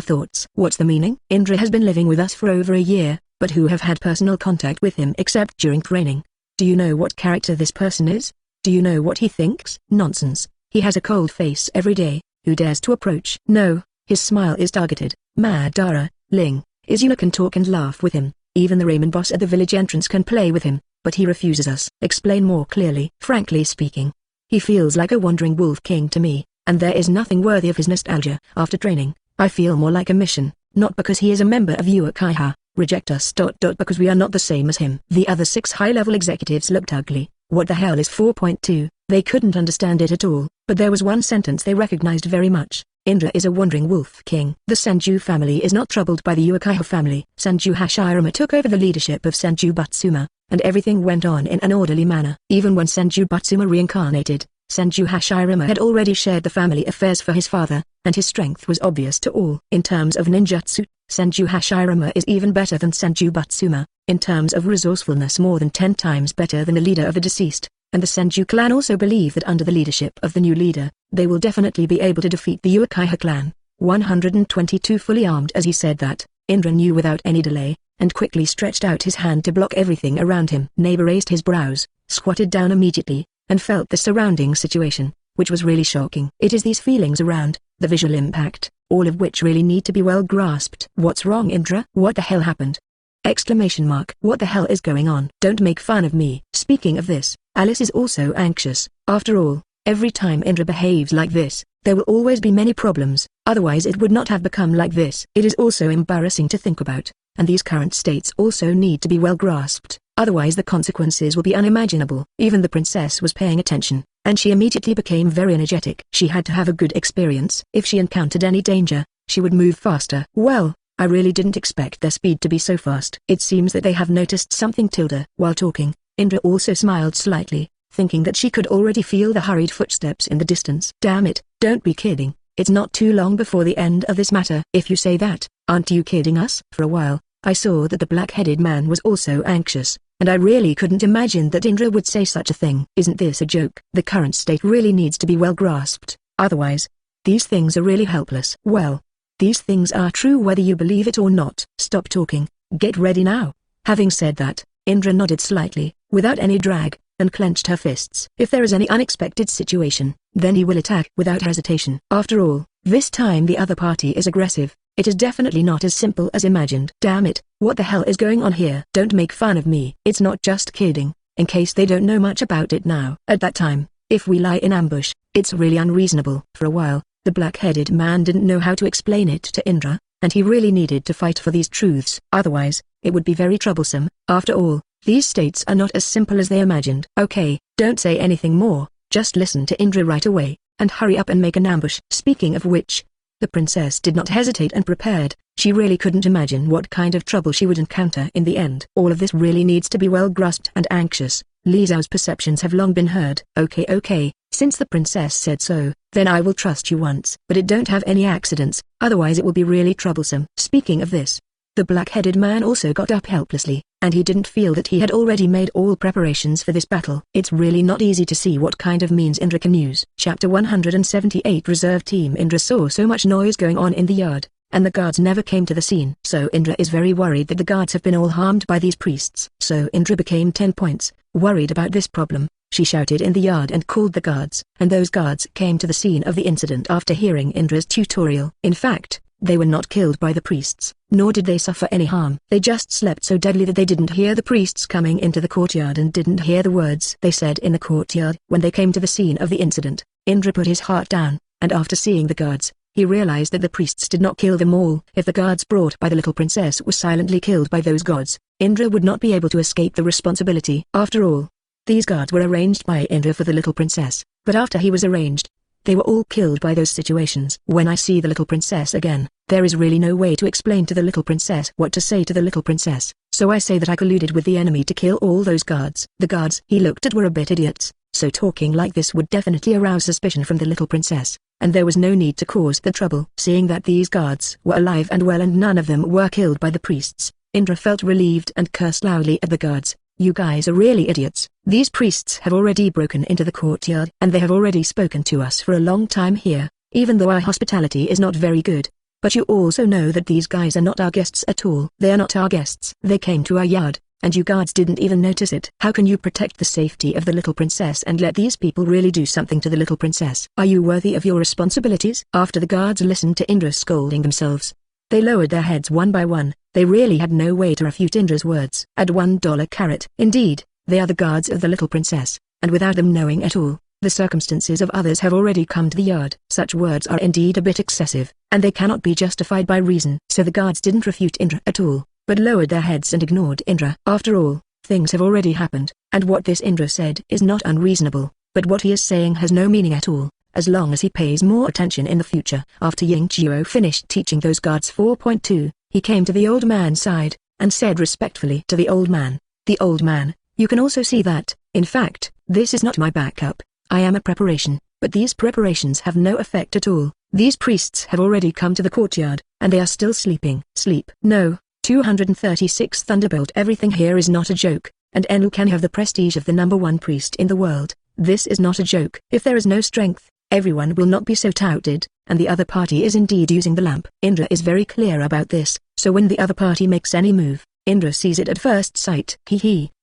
thoughts. What's the meaning? Indra has been living with us for over a year, but who have had personal contact with him except during training? Do you know what character this person is? Do you know what he thinks? Nonsense. He has a cold face every day. Who dares to approach? No, his smile is targeted. Madara, Ling, Izuna can talk and laugh with him. Even the ramen boss at the village entrance can play with him, but he refuses us. Explain more clearly. Frankly speaking, he feels like a wandering wolf king to me, and there is nothing worthy of his nostalgia. After training, I feel more like a mission, not because he is a member of Uchiha. Reject us. Because we are not the same as him. The other 6 high-level executives looked ugly. What the hell is 4.2? They couldn't understand it at all, but there was one sentence they recognized very much. Indra is a wandering wolf king. The Senju family is not troubled by the Uchiha family. Senju Hashirama took over the leadership of Senju Batsuma, and everything went on in an orderly manner. Even when Senju Batsuma reincarnated, Senju Hashirama had already shared the family affairs for his father, and his strength was obvious to all. In terms of ninjutsu, Senju Hashirama is even better than Senju Batsuma, in terms of resourcefulness more than 10 times better than the leader of the deceased, and the Senju clan also believe that under the leadership of the new leader, they will definitely be able to defeat the Uchiha clan. 122 fully armed. As he said that, Indra knew without any delay, and quickly stretched out his hand to block everything around him. Neighbor raised his brows, squatted down immediately, and felt the surrounding situation, which was really shocking. It is these feelings around, the visual impact, all of which really need to be well grasped. What's wrong, Indra? What the hell happened? Exclamation mark. What the hell is going on? Don't make fun of me. Speaking of this, Alice is also anxious. After all, every time Indra behaves like this, there will always be many problems, otherwise it would not have become like this. It is also embarrassing to think about, and these current states also need to be well grasped, otherwise the consequences will be unimaginable. Even the princess was paying attention, and she immediately became very energetic. She had to have a good experience. If she encountered any danger, she would move faster. Well, I really didn't expect their speed to be so fast. It seems that they have noticed something. While talking, Indra also smiled slightly, thinking that she could already feel the hurried footsteps in the distance. Damn it, don't be kidding. It's not too long before the end of this matter. If you say that, aren't you kidding us? For a while, I saw that the black-headed man was also anxious, and I really couldn't imagine that Indra would say such a thing. Isn't this a joke? The current state really needs to be well grasped, otherwise, these things are really helpless. Well, these things are true whether you believe it or not. Stop talking, get ready now. Having said that, Indra nodded slightly, without any drag, and clenched her fists. If there is any unexpected situation, then he will attack without hesitation. After all, this time the other party is aggressive. It is definitely not as simple as imagined. Damn it, what the hell is going on here? Don't make fun of me. It's not just kidding, in case they don't know much about it now. At that time, if we lie in ambush, it's really unreasonable. For a while, the black-headed man didn't know how to explain it to Indra, and he really needed to fight for these truths. Otherwise, it would be very troublesome. After all, these states are not as simple as they imagined. Okay, don't say anything more, just listen to Indra right away, and hurry up and make an ambush. Speaking of which, the princess did not hesitate and prepared. She really couldn't imagine what kind of trouble she would encounter in the end. All of this really needs to be well grasped and anxious. Li Zhao's perceptions have long been heard. Okay, since the princess said so, then I will trust you once. But it don't have any accidents, otherwise it will be really troublesome. Speaking of this, the black-headed man also got up helplessly, and he didn't feel that he had already made all preparations for this battle. It's really not easy to see what kind of means Indra can use. Chapter 178. Reserve Team. Indra saw so much noise going on in the yard, and the guards never came to the scene. So Indra is very worried that the guards have been all harmed by these priests. So Indra became 10 points, worried about this problem. She shouted in the yard and called the guards, and those guards came to the scene of the incident after hearing Indra's tutorial. In fact, they were not killed by the priests, nor did they suffer any harm. They just slept so deadly that they didn't hear the priests coming into the courtyard and didn't hear the words they said in the courtyard. When they came to the scene of the incident, Indra put his heart down, and after seeing the guards, he realized that the priests did not kill them all. If the guards brought by the little princess were silently killed by those gods, Indra would not be able to escape the responsibility. After all, these guards were arranged by Indra for the little princess, but after he was arranged, they were all killed by those situations. When I see the little princess again, there is really no way to explain to the little princess what to say to the little princess, so I say that I colluded with the enemy to kill all those guards. The guards he looked at were a bit idiots, so talking like this would definitely arouse suspicion from the little princess, and there was no need to cause the trouble. Seeing that these guards were alive and well and none of them were killed by the priests, Indra felt relieved and cursed loudly at the guards. You guys are really idiots. These priests have already broken into the courtyard and they have already spoken to us for a long time here, even though our hospitality is not very good. But you also know that these guys are not our guests at all. They are not our guests. They came to our yard, and you guards didn't even notice it. How can you protect the safety of the little princess and let these people really do something to the little princess? Are you worthy of your responsibilities? After the guards listened to Indra scolding themselves, they lowered their heads one by one. They really had no way to refute Indra's words. At $1 carat. Indeed, they are the guards of the little princess, and without them knowing at all, the circumstances of others have already come to the yard. Such words are indeed a bit excessive, and they cannot be justified by reason. So the guards didn't refute Indra at all, but lowered their heads and ignored Indra. After all, things have already happened, and what this Indra said is not unreasonable, but what he is saying has no meaning at all, as long as he pays more attention in the future. After Ying Jiao finished teaching those guards 4.2, he came to the old man's side, and said respectfully to the old man, "The old man, you can also see that, in fact, this is not my backup. I am a preparation, but these preparations have no effect at all. These priests have already come to the courtyard, and they are still sleeping." Sleep? No. 236 Thunderbolt. Everything here is not a joke, and Enlil can have the prestige of the #1 priest in the world. This is not a joke. If there is no strength, everyone will not be so touted, and the other party is indeed using the lamp. Indra is very clear about this, so when the other party makes any move, Indra sees it at first sight.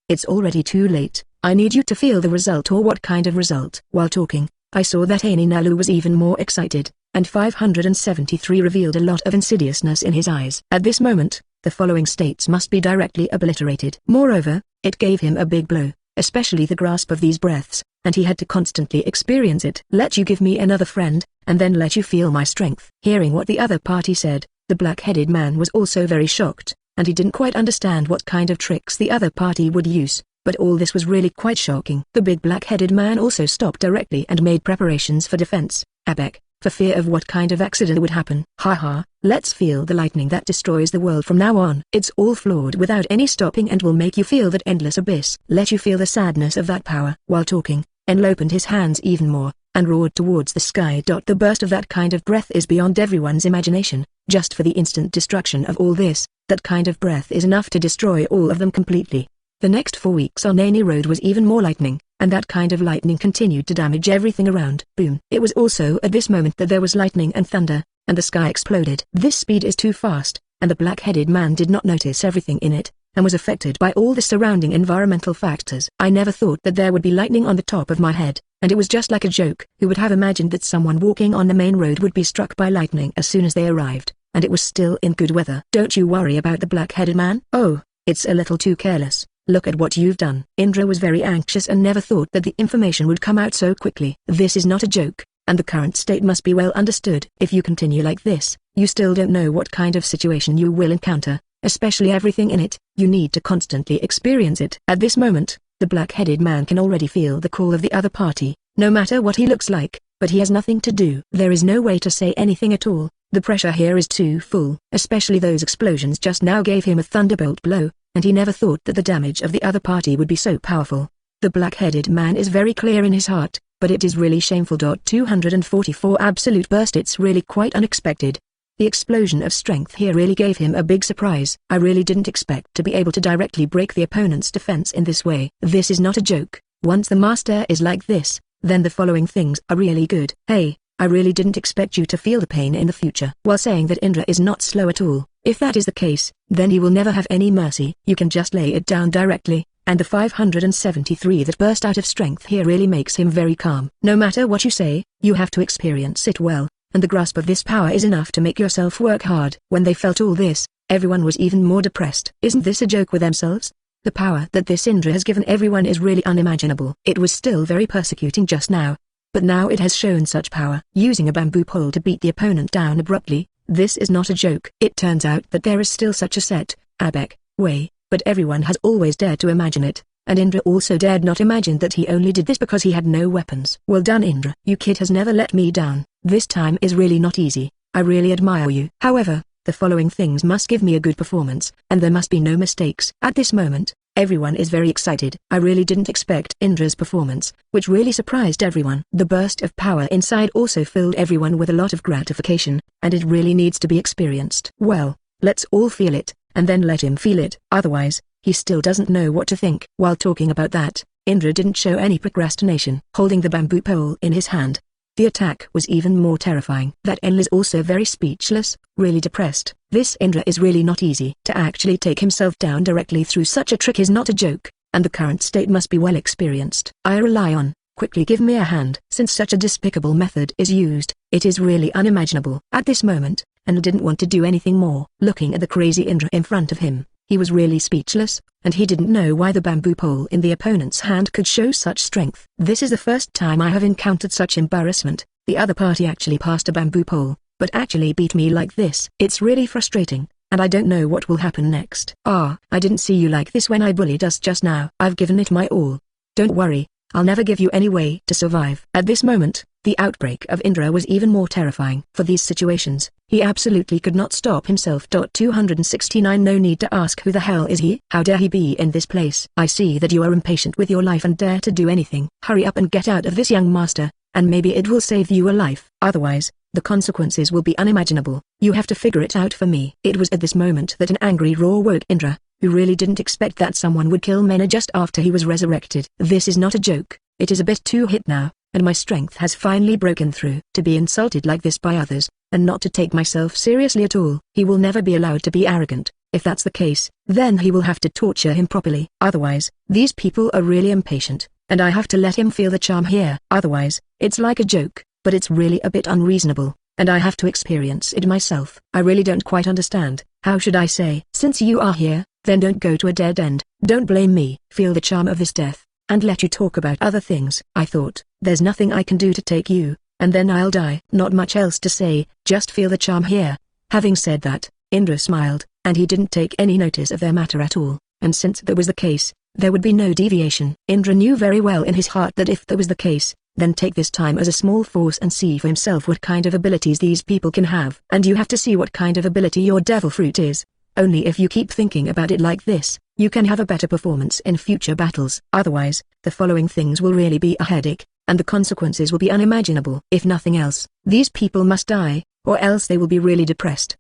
It's already too late. I need you to feel the result. Or what kind of result? While talking, I saw that Aini Nalu was even more excited, and 573 revealed a lot of insidiousness in his eyes. At this moment, the following states must be directly obliterated. Moreover, it gave him a big blow, especially the grasp of these breaths, and he had to constantly experience it. Let you give me another friend, and then let you feel my strength. Hearing what the other party said, the black-headed man was also very shocked, and he didn't quite understand what kind of tricks the other party would use. But all this was really quite shocking. The big black-headed man also stopped directly and made preparations for defense, Abek, for fear of what kind of accident would happen. Haha, let's feel the lightning that destroys the world from now on. It's all flawed without any stopping and will make you feel that endless abyss. Let you feel the sadness of that power. While talking, Enlil opened his hands even more, and roared towards the sky. The burst of that kind of breath is beyond everyone's imagination. Just for the instant destruction of all this, that kind of breath is enough to destroy all of them completely. The next 4 weeks on Aini Road was even more lightning, and that kind of lightning continued to damage everything around. Boom. It was also at this moment that there was lightning and thunder, and the sky exploded. This speed is too fast, and the black-headed man did not notice everything in it, and was affected by all the surrounding environmental factors. I never thought that there would be lightning on the top of my head, and it was just like a joke. Who would have imagined that someone walking on the main road would be struck by lightning as soon as they arrived, and it was still in good weather. Don't you worry about the black-headed man. Oh, it's a little too careless. Look at what you've done. Indra was very anxious and never thought that the information would come out so quickly. This is not a joke, and the current state must be well understood. If you continue like this, you still don't know what kind of situation you will encounter, especially everything in it. You need to constantly experience it. At this moment, the black-headed man can already feel the call of the other party, no matter what he looks like, but he has nothing to do. There is no way to say anything at all. The pressure here is too full. Especially those explosions just now gave him a thunderbolt blow, and he never thought that the damage of the other party would be so powerful. The black-headed man is very clear in his heart, but it is really shameful. 244 Absolute burst. It's really quite unexpected. The explosion of strength here really gave him a big surprise. I really didn't expect to be able to directly break the opponent's defense in this way. This is not a joke. Once the master is like this, then the following things are really good. Hey, I really didn't expect you to feel the pain in the future. While saying that Indra is not slow at all, if that is the case, then he will never have any mercy. You can just lay it down directly, and the 573 that burst out of strength here really makes him very calm. No matter what you say, you have to experience it well, and the grasp of this power is enough to make yourself work hard. When they felt all this, everyone was even more depressed. Isn't this a joke with themselves? The power that this Indra has given everyone is really unimaginable. It was still very persecuting just now, but now it has shown such power. Using a bamboo pole to beat the opponent down abruptly, this is not a joke. It turns out that there is still such a set, Abek, way, but everyone has always dared to imagine it, and Indra also dared not imagine that he only did this because he had no weapons. Well done, Indra. You kid has never let me down. This time is really not easy. I really admire you. However, the following things must give me a good performance, and there must be no mistakes. At this moment, everyone is very excited. I really didn't expect Indra's performance, which really surprised everyone. The burst of power inside also filled everyone with a lot of gratification, and it really needs to be experienced. Well, let's all feel it, and then let him feel it. Otherwise, he still doesn't know what to think. While talking about that, Indra didn't show any procrastination, holding the bamboo pole in his hand. The attack was even more terrifying. That Enlil is also very speechless, really depressed. This Indra is really not easy. To actually take himself down directly through such a trick is not a joke, and the current state must be well experienced. I rely on, quickly give me a hand. Since such a despicable method is used, it is really unimaginable. At this moment, Enlil didn't want to do anything more. Looking at the crazy Indra in front of him, he was really speechless, and he didn't know why the bamboo pole in the opponent's hand could show such strength. This is the first time I have encountered such embarrassment. The other party actually passed a bamboo pole, but actually beat me like this. It's really frustrating, and I don't know what will happen next. I didn't see you like this when I bullied us just now. I've given it my all. Don't worry, I'll never give you any way to survive. At this moment, the outbreak of Indra was even more terrifying. For these situations, he absolutely could not stop himself. 269 No need to ask who the hell is he? How dare he be in this place? I see that you are impatient with your life and dare to do anything. Hurry up and get out of this, young master, and maybe it will save you a life. Otherwise, the consequences will be unimaginable. You have to figure it out for me. It was at this moment that an angry roar woke Indra, who really didn't expect that someone would kill Mena just after he was resurrected. This is not a joke. It is a bit too hit now, and my strength has finally broken through. To be insulted like this by others, and not to take myself seriously at all. He will never be allowed to be arrogant. If that's the case, then he will have to torture him properly. Otherwise, these people are really impatient, and I have to let him feel the charm here. Otherwise, it's like a joke, but it's really a bit unreasonable, and I have to experience it myself. I really don't quite understand. How should I say? Since you are here, then don't go to a dead end. Don't blame me. Feel the charm of this death, and let you talk about other things. I thought, there's nothing I can do to take you, and then I'll die. Not much else to say, just feel the charm here. Having said that, Indra smiled, and he didn't take any notice of their matter at all, and since that was the case, there would be no deviation. Indra knew very well in his heart that if that was the case, then take this time as a small force and see for himself what kind of abilities these people can have. And you have to see what kind of ability your devil fruit is. Only if you keep thinking about it like this, you can have a better performance in future battles. Otherwise, the following things will really be a headache, and the consequences will be unimaginable. If nothing else, these people must die, or else they will be really depressed.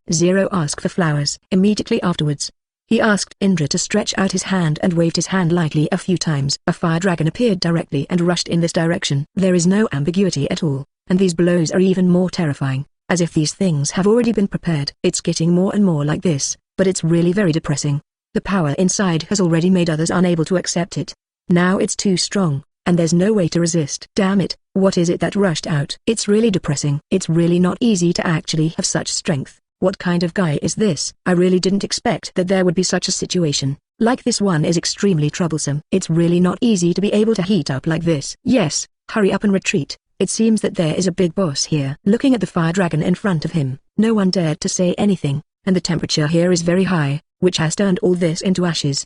Ask for flowers. Immediately afterwards, he asked Indra to stretch out his hand and waved his hand lightly a few times. A fire dragon appeared directly and rushed in this direction. There is no ambiguity at all, and these blows are even more terrifying, as if these things have already been prepared. It's getting more and more like this, but it's really very depressing. The power inside has already made others unable to accept it. Now it's too strong, and there's no way to resist. Damn it, what is it that rushed out? It's really depressing. It's really not easy to actually have such strength. What kind of guy is this? I really didn't expect that there would be such a situation. Like this one is extremely troublesome. It's really not easy to be able to heat up like this. Yes, hurry up and retreat. It seems that there is a big boss here. Looking at the fire dragon in front of him, no one dared to say anything, and the temperature here is very high, which has turned all this into ashes.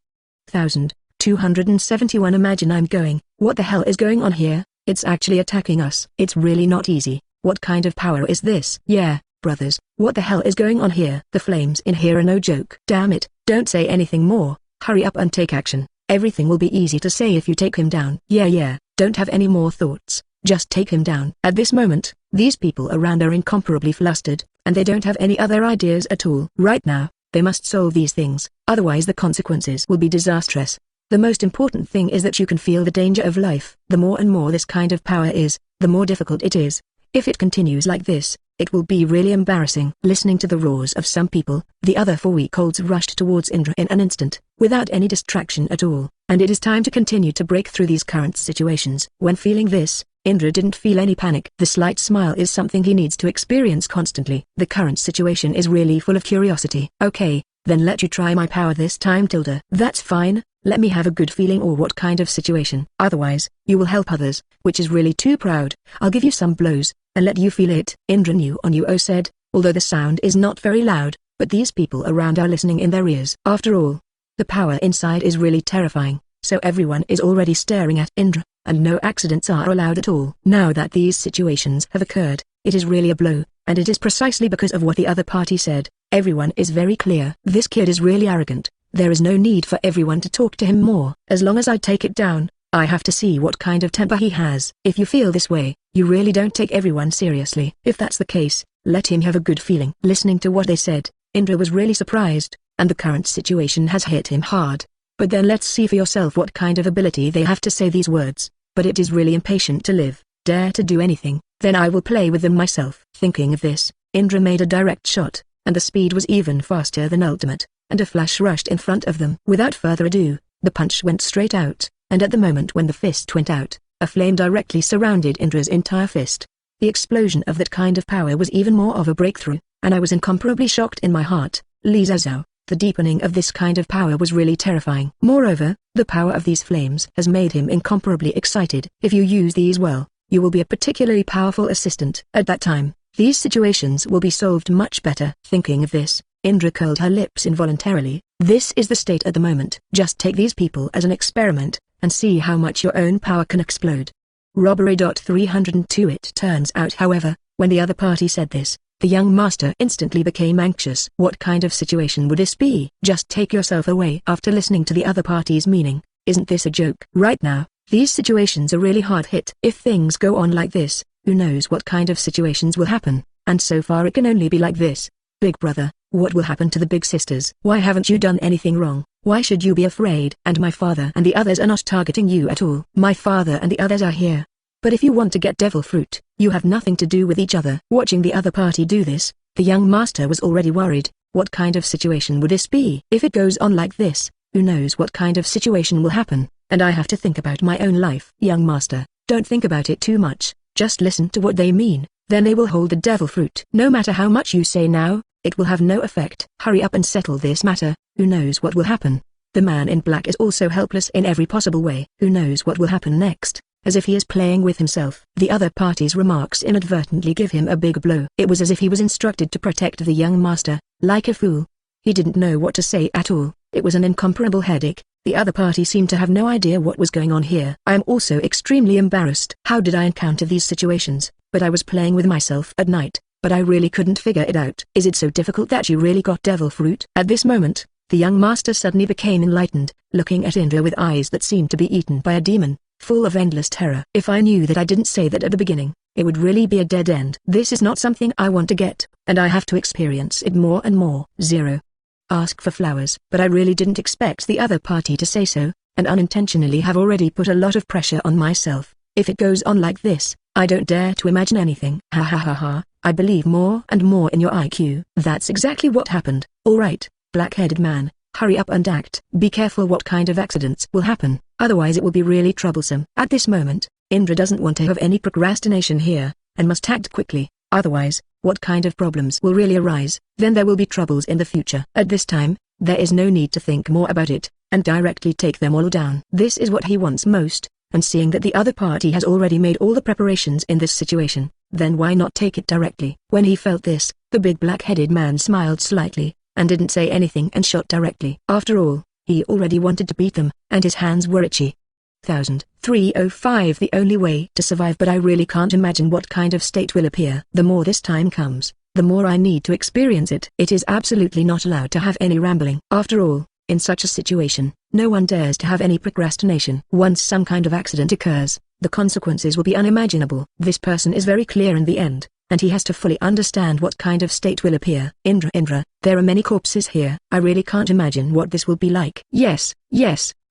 1271 Imagine I'm going, what the hell is going on here? It's actually attacking us. It's really not easy. What kind of power is this? Yeah, brothers, what the hell is going on here? The flames in here are no joke. Damn it, don't say anything more. Hurry up and take action. Everything will be easy to say if you take him down. Yeah, don't have any more thoughts. Just take him down. At this moment, these people around are incomparably flustered, and they don't have any other ideas at all. Right now, they must solve these things, otherwise the consequences will be disastrous. The most important thing is that you can feel the danger of life. The more and more this kind of power is, the more difficult it is. If it continues like this, it will be really embarrassing. Listening to the roars of some people, the other 4 weak-olds rushed towards Indra in an instant, without any distraction at all, and it is time to continue to break through these current situations. When feeling this, Indra didn't feel any panic. The slight smile is something he needs to experience constantly. The current situation is really full of curiosity. Okay, then let you try my power this time. That's fine, let me have a good feeling or what kind of situation. Otherwise, you will help others, which is really too proud. I'll give you some blows, and let you feel it. Indra knew said, although the sound is not very loud, but these people around are listening in their ears. After all, the power inside is really terrifying, so everyone is already staring at Indra, and no accidents are allowed at all. Now that these situations have occurred, it is really a blow, and it is precisely because of what the other party said. Everyone is very clear. This kid is really arrogant. There is no need for everyone to talk to him more. As long as I take it down, I have to see what kind of temper he has. If you feel this way, you really don't take everyone seriously. If that's the case, let him have a good feeling. Listening to what they said, Indra was really surprised. and the current situation has hit him hard. But then let's see for yourself what kind of ability they have to say these words. But it is really impatient to live, dare to do anything, then I will play with them myself. Thinking of this, Indra made a direct shot, and the speed was even faster than ultimate, and a flash rushed in front of them. Without further ado, the punch went straight out, and at the moment when the fist went out, a flame directly surrounded Indra's entire fist. The explosion of that kind of power was even more of a breakthrough, and I was incomparably shocked in my heart. Li Zhao, the deepening of this kind of power was really terrifying. Moreover, the power of these flames has made him incomparably excited. If you use these well, you will be a particularly powerful assistant. At that time, these situations will be solved much better. Thinking of this, Indra curled her lips involuntarily. This is the state at the moment. Just take these people as an experiment, and see how much your own power can explode. Robbery. 302. It turns out, however, when the other party said this, the young master instantly became anxious. What kind of situation would this be? Just take yourself away. After listening to the other party's meaning, isn't this a joke? Right now, these situations are really hard hit. If things go on like this, who knows what kind of situations will happen, and so far it can only be like this. Big brother, what will happen to the big sisters? Why haven't you done anything wrong? Why should you be afraid? And my father and the others are not targeting you at all. My father and the others are here. But if you want to get devil fruit, you have nothing to do with each other. Watching the other party do this, the young master was already worried. What kind of situation would this be? If it goes on like this, who knows what kind of situation will happen, and I have to think about my own life. Young master, don't think about it too much, just listen to what they mean, then they will hold the devil fruit. No matter how much you say now, it will have no effect. Hurry up and settle this matter, who knows what will happen. The man in black is also helpless in every possible way. Who knows what will happen next? As if he is playing with himself. The other party's remarks inadvertently give him a big blow. It was as if he was instructed to protect the young master, like a fool. He didn't know what to say at all. It was an incomparable headache. The other party seemed to have no idea what was going on here. I am also extremely embarrassed. How did I encounter these situations? But I was playing with myself at night, but I really couldn't figure it out. Is it so difficult that you really got devil fruit? At this moment, the young master suddenly became enlightened, looking at Indra with eyes that seemed to be eaten by a demon, full of endless terror. If I knew that I didn't say that at the beginning, it would really be a dead end. This is not something I want to get, and I have to experience it more and more. 0. Ask for flowers. But I really didn't expect the other party to say so, and unintentionally have already put a lot of pressure on myself. If it goes on like this, I don't dare to imagine anything. Ha ha ha ha, I believe more and more in your IQ. That's exactly what happened. Alright, black-headed man, hurry up and act. Be careful what kind of accidents will happen, otherwise it will be really troublesome. At this moment, Indra doesn't want to have any procrastination here, and must act quickly, otherwise, what kind of problems will really arise? Then there will be troubles in the future. At this time, there is no need to think more about it, and directly take them all down. This is what he wants most, and seeing that the other party has already made all the preparations in this situation, then why not take it directly? When he felt this, the big black-headed man smiled slightly, and didn't say anything and shot directly. After all, he already wanted to beat them, and his hands were itchy. 305 The only way to survive, but I really can't imagine what kind of state will appear. The more this time comes, the more I need to experience it. It is absolutely not allowed to have any rambling. After all, in such a situation, no one dares to have any procrastination. Once some kind of accident occurs, the consequences will be unimaginable. This person is very clear in the end, and he has to fully understand what kind of state will appear. Indra, there are many corpses here. I really can't imagine what this will be like. Yes,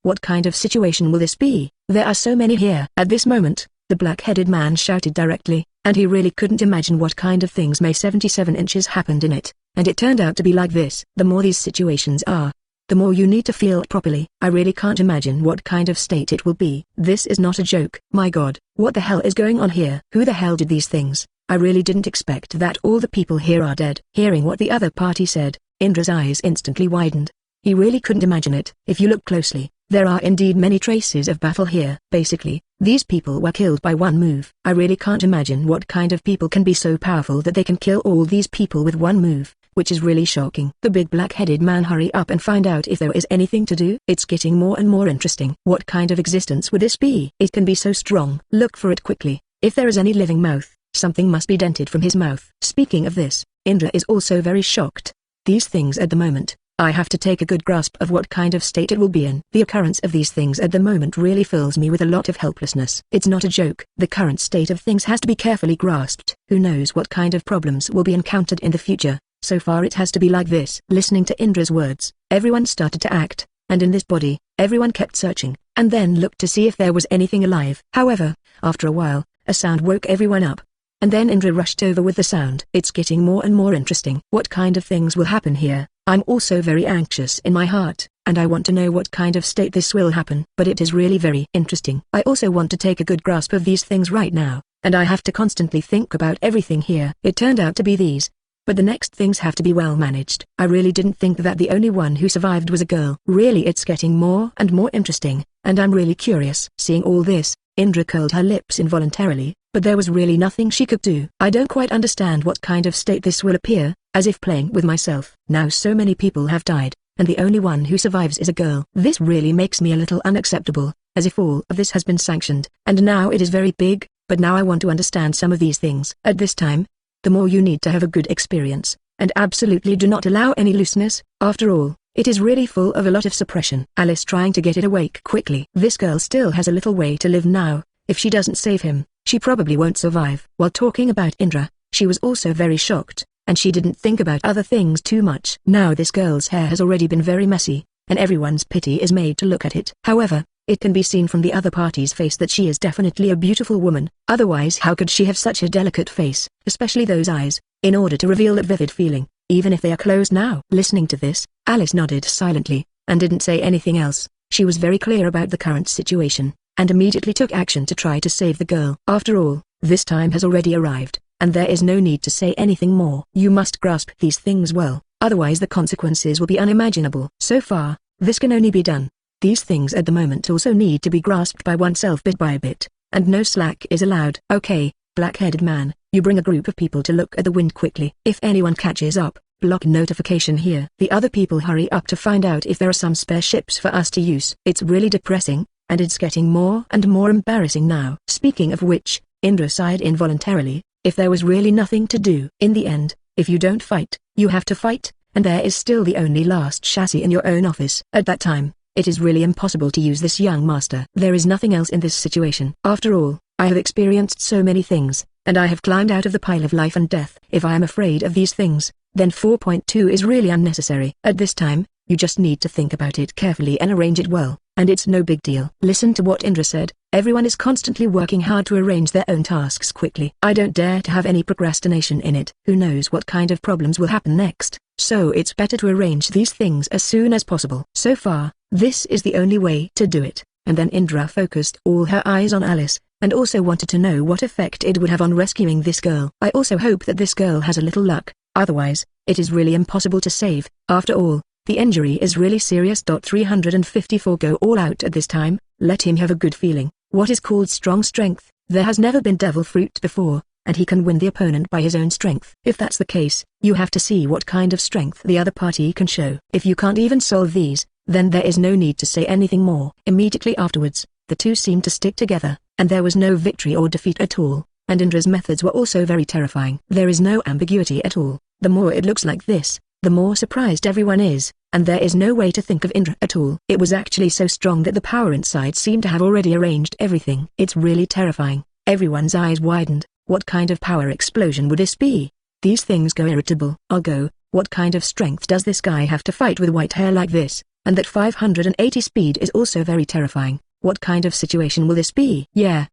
what kind of situation will this be? There are so many here. At this moment, the black-headed man shouted directly, and he really couldn't imagine what kind of things may 77 inches happened in it, and it turned out to be like this. The more these situations are, the more you need to feel properly. I really can't imagine what kind of state it will be. This is not a joke. My God, what the hell is going on here? Who the hell did these things? I really didn't expect that all the people here are dead. Hearing what the other party said, Indra's eyes instantly widened. He really couldn't imagine it. If you look closely, there are indeed many traces of battle here. Basically, these people were killed by one move. I really can't imagine what kind of people can be so powerful that they can kill all these people with one move, which is really shocking. The big black-headed man, hurry up and find out if there is anything to do. It's getting more and more interesting. What kind of existence would this be? It can be so strong. Look for it quickly. If there is any living mouth, something must be dented from his mouth. Speaking of this, Indra is also very shocked. These things at the moment, I have to take a good grasp of what kind of state it will be in. The occurrence of these things at the moment really fills me with a lot of helplessness. It's not a joke. The current state of things has to be carefully grasped. Who knows what kind of problems will be encountered in the future? So far it has to be like this. Listening to Indra's words, everyone started to act, and in this body, everyone kept searching, and then looked to see if there was anything alive. However, after a while, a sound woke everyone up. And then Indra rushed over with the sound. It's getting more and more interesting. What kind of things will happen here? I'm also very anxious in my heart, and I want to know what kind of state this will happen. But it is really very interesting. I also want to take a good grasp of these things right now, and I have to constantly think about everything here. It turned out to be these. But the next things have to be well managed. I really didn't think that the only one who survived was a girl. Really, it's getting more and more interesting, and I'm really curious. Seeing all this, Indra curled her lips involuntarily, but there was really nothing she could do. I don't quite understand what kind of state this will appear, as if playing with myself. Now so many people have died, and the only one who survives is a girl. This really makes me a little unacceptable, as if all of this has been sanctioned. And now it is very big, but now I want to understand some of these things. At this time, the more you need to have a good experience, and absolutely do not allow any looseness. After all, it is really full of a lot of suppression. Alice trying to get it awake quickly. This girl still has a little way to live now. If she doesn't save him, she probably won't survive. While talking about Indra, she was also very shocked, and she didn't think about other things too much. Now this girl's hair has already been very messy, and everyone's pity is made to look at it. However, it can be seen from the other party's face that she is definitely a beautiful woman. Otherwise how could she have such a delicate face, especially those eyes, in order to reveal that vivid feeling, even if they are closed now? Listening to this, Alice nodded silently, and didn't say anything else. She was very clear about the current situation, and immediately took action to try to save the girl. After all, this time has already arrived, and there is no need to say anything more. You must grasp these things well, otherwise the consequences will be unimaginable. So far, this can only be done. These things at the moment also need to be grasped by oneself bit by bit, and no slack is allowed. Okay, black-headed man, you bring a group of people to look at the wind quickly. If anyone catches up, block notification here. The other people hurry up to find out if there are some spare ships for us to use. It's really depressing, and it's getting more and more embarrassing now. Speaking of which, Indra sighed involuntarily. If there was really nothing to do. In the end, if you don't fight, you have to fight, and there is still the only last chassis in your own office. At that time, it is really impossible to use this young master. There is nothing else in this situation. After all, I have experienced so many things, and I have climbed out of the pile of life and death. If I am afraid of these things, then 4.2 is really unnecessary. At this time, you just need to think about it carefully and arrange it well, and it's no big deal. Listen to what Indra said. Everyone is constantly working hard to arrange their own tasks quickly. I don't dare to have any procrastination in it. Who knows what kind of problems will happen next, so it's better to arrange these things as soon as possible. So far, this is the only way to do it. And then Indra focused all her eyes on Alice, and also wanted to know what effect it would have on rescuing this girl. I also hope that this girl has a little luck, otherwise, it is really impossible to save. After all, the injury is really serious. 354 Go all out at this time, let him have a good feeling. What is called strong strength? There has never been devil fruit before, and he can win the opponent by his own strength. If that's the case, you have to see what kind of strength the other party can show. If you can't even solve these, then there is no need to say anything more. Immediately afterwards, the two seemed to stick together, and there was no victory or defeat at all, and Indra's methods were also very terrifying. There is no ambiguity at all. The more it looks like this, the more surprised everyone is, and there is no way to think of Indra at all. It was actually so strong that the power inside seemed to have already arranged everything. It's really terrifying. Everyone's eyes widened. What kind of power explosion would this be? These things go irritable. I'll go, what kind of strength does this guy have to fight with white hair like this? And that 580 speed is also very terrifying. What kind of situation will this be? Yeah,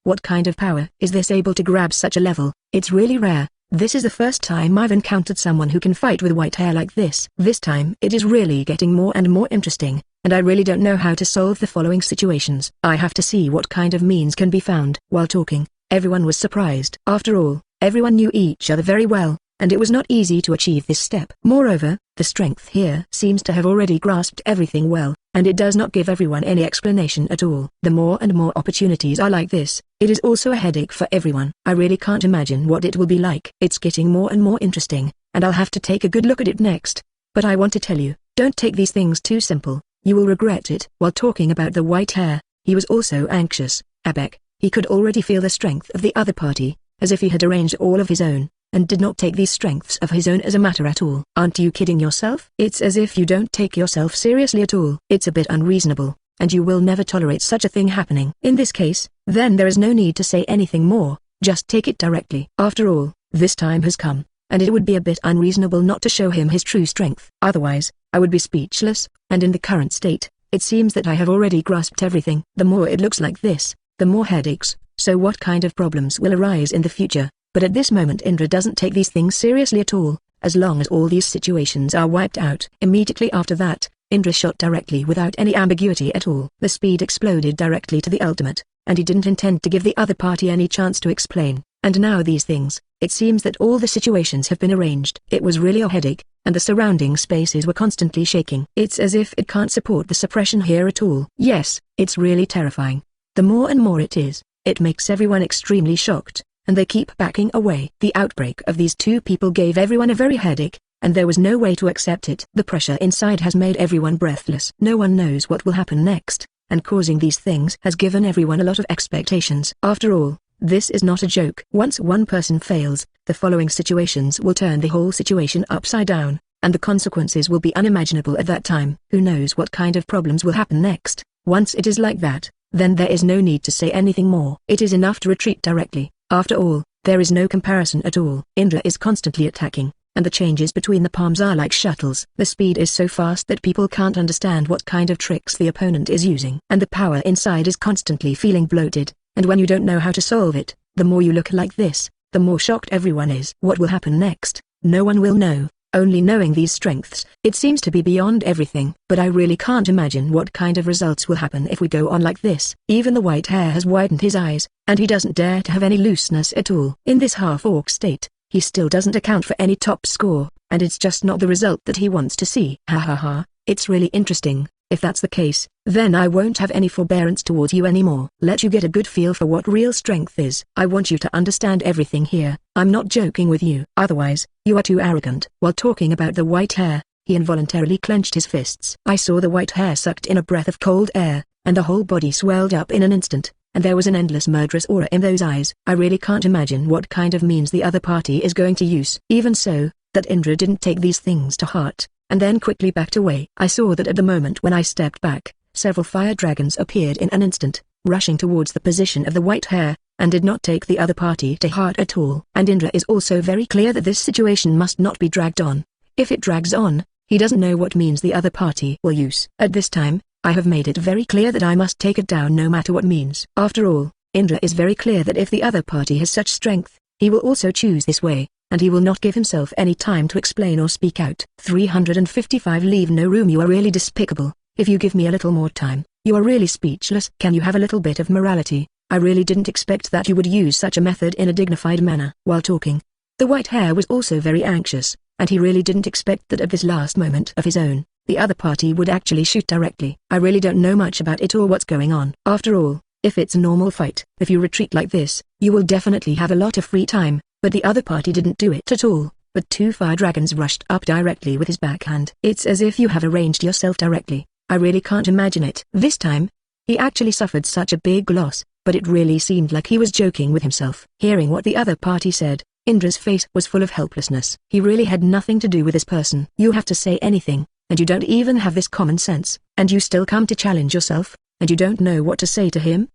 what kind of power is this able to grab such a level? It's really rare. This is the first time I've encountered someone who can fight with white hair like this. This time it is really getting more and more interesting, and I really don't know how to solve the following situations. I have to see what kind of means can be found. While talking, everyone was surprised. After all, everyone knew each other very well, and it was not easy to achieve this step. Moreover, the strength here seems to have already grasped everything well, and it does not give everyone any explanation at all. The more and more opportunities are like this, it is also a headache for everyone. I really can't imagine what it will be like. It's getting more and more interesting, and I'll have to take a good look at it next. But I want to tell you, don't take these things too simple, you will regret it. While talking about the white hair, he was also anxious. Abek, he could already feel the strength of the other party, as if he had arranged all of his own, and did not take these strengths of his own as a matter at all. Aren't you kidding yourself? It's as if you don't take yourself seriously at all. It's a bit unreasonable, and you will never tolerate such a thing happening. In this case, then there is no need to say anything more, just take it directly. After all, this time has come, and it would be a bit unreasonable not to show him his true strength. Otherwise, I would be speechless, and in the current state, it seems that I have already grasped everything. The more it looks like this, the more headaches, so what kind of problems will arise in the future? But at this moment Indra doesn't take these things seriously at all, as long as all these situations are wiped out. Immediately after that, Indra shot directly without any ambiguity at all. The speed exploded directly to the ultimate, and he didn't intend to give the other party any chance to explain. And now these things, it seems that all the situations have been arranged. It was really a headache, and the surrounding spaces were constantly shaking. It's as if it can't support the suppression here at all. Yes, it's really terrifying. The more and more it is, it makes everyone extremely shocked, and they keep backing away. The outbreak of these two people gave everyone a very headache, and there was no way to accept it. The pressure inside has made everyone breathless. No one knows what will happen next, and causing these things has given everyone a lot of expectations. After all, this is not a joke. Once one person fails, the following situations will turn the whole situation upside down, and the consequences will be unimaginable at that time. Who knows what kind of problems will happen next? Once it is like that, then there is no need to say anything more. It is enough to retreat directly. After all, there is no comparison at all. Indra is constantly attacking, and the changes between the palms are like shuttles. The speed is so fast that people can't understand what kind of tricks the opponent is using. And the power inside is constantly feeling bloated, and when you don't know how to solve it, the more you look like this, the more shocked everyone is. What will happen next? No one will know. Only knowing these strengths, it seems to be beyond everything. But I really can't imagine what kind of results will happen if we go on like this. Even the white hair has widened his eyes, and he doesn't dare to have any looseness at all. In this half-orc state, he still doesn't account for any top score, and it's just not the result that he wants to see. Ha ha ha, it's really interesting. If that's the case, then I won't have any forbearance towards you anymore. Let you get a good feel for what real strength is. I want you to understand everything here. I'm not joking with you. Otherwise, you are too arrogant. While talking about the white hair, he involuntarily clenched his fists. I saw the white hair sucked in a breath of cold air, and the whole body swelled up in an instant, and there was an endless murderous aura in those eyes. I really can't imagine what kind of means the other party is going to use. Even so, that Indra didn't take these things to heart, and then quickly backed away. I saw that at the moment when I stepped back, several fire dragons appeared in an instant, rushing towards the position of the white hair, and did not take the other party to heart at all. And Indra is also very clear that this situation must not be dragged on. If it drags on, he doesn't know what means the other party will use. At this time, I have made it very clear that I must take it down no matter what means. After all, Indra is very clear that if the other party has such strength, he will also choose this way, and he will not give himself any time to explain or speak out. 355 Leave no room. You are really despicable. If you give me a little more time, you are really speechless. Can you have a little bit of morality? I really didn't expect that you would use such a method in a dignified manner. While talking, the white hair was also very anxious, and he really didn't expect that at this last moment of his own, the other party would actually shoot directly. I really don't know much about it or what's going on. After all, if it's a normal fight, if you retreat like this, you will definitely have a lot of free time. But the other party didn't do it at all, but two fire dragons rushed up directly with his backhand. It's as if you have arranged yourself directly. I really can't imagine it. This time, he actually suffered such a big loss, but it really seemed like he was joking with himself. Hearing what the other party said, Indra's face was full of helplessness. He really had nothing to do with this person. You have to say anything, and you don't even have this common sense, and you still come to challenge yourself, and you don't know what to say to him?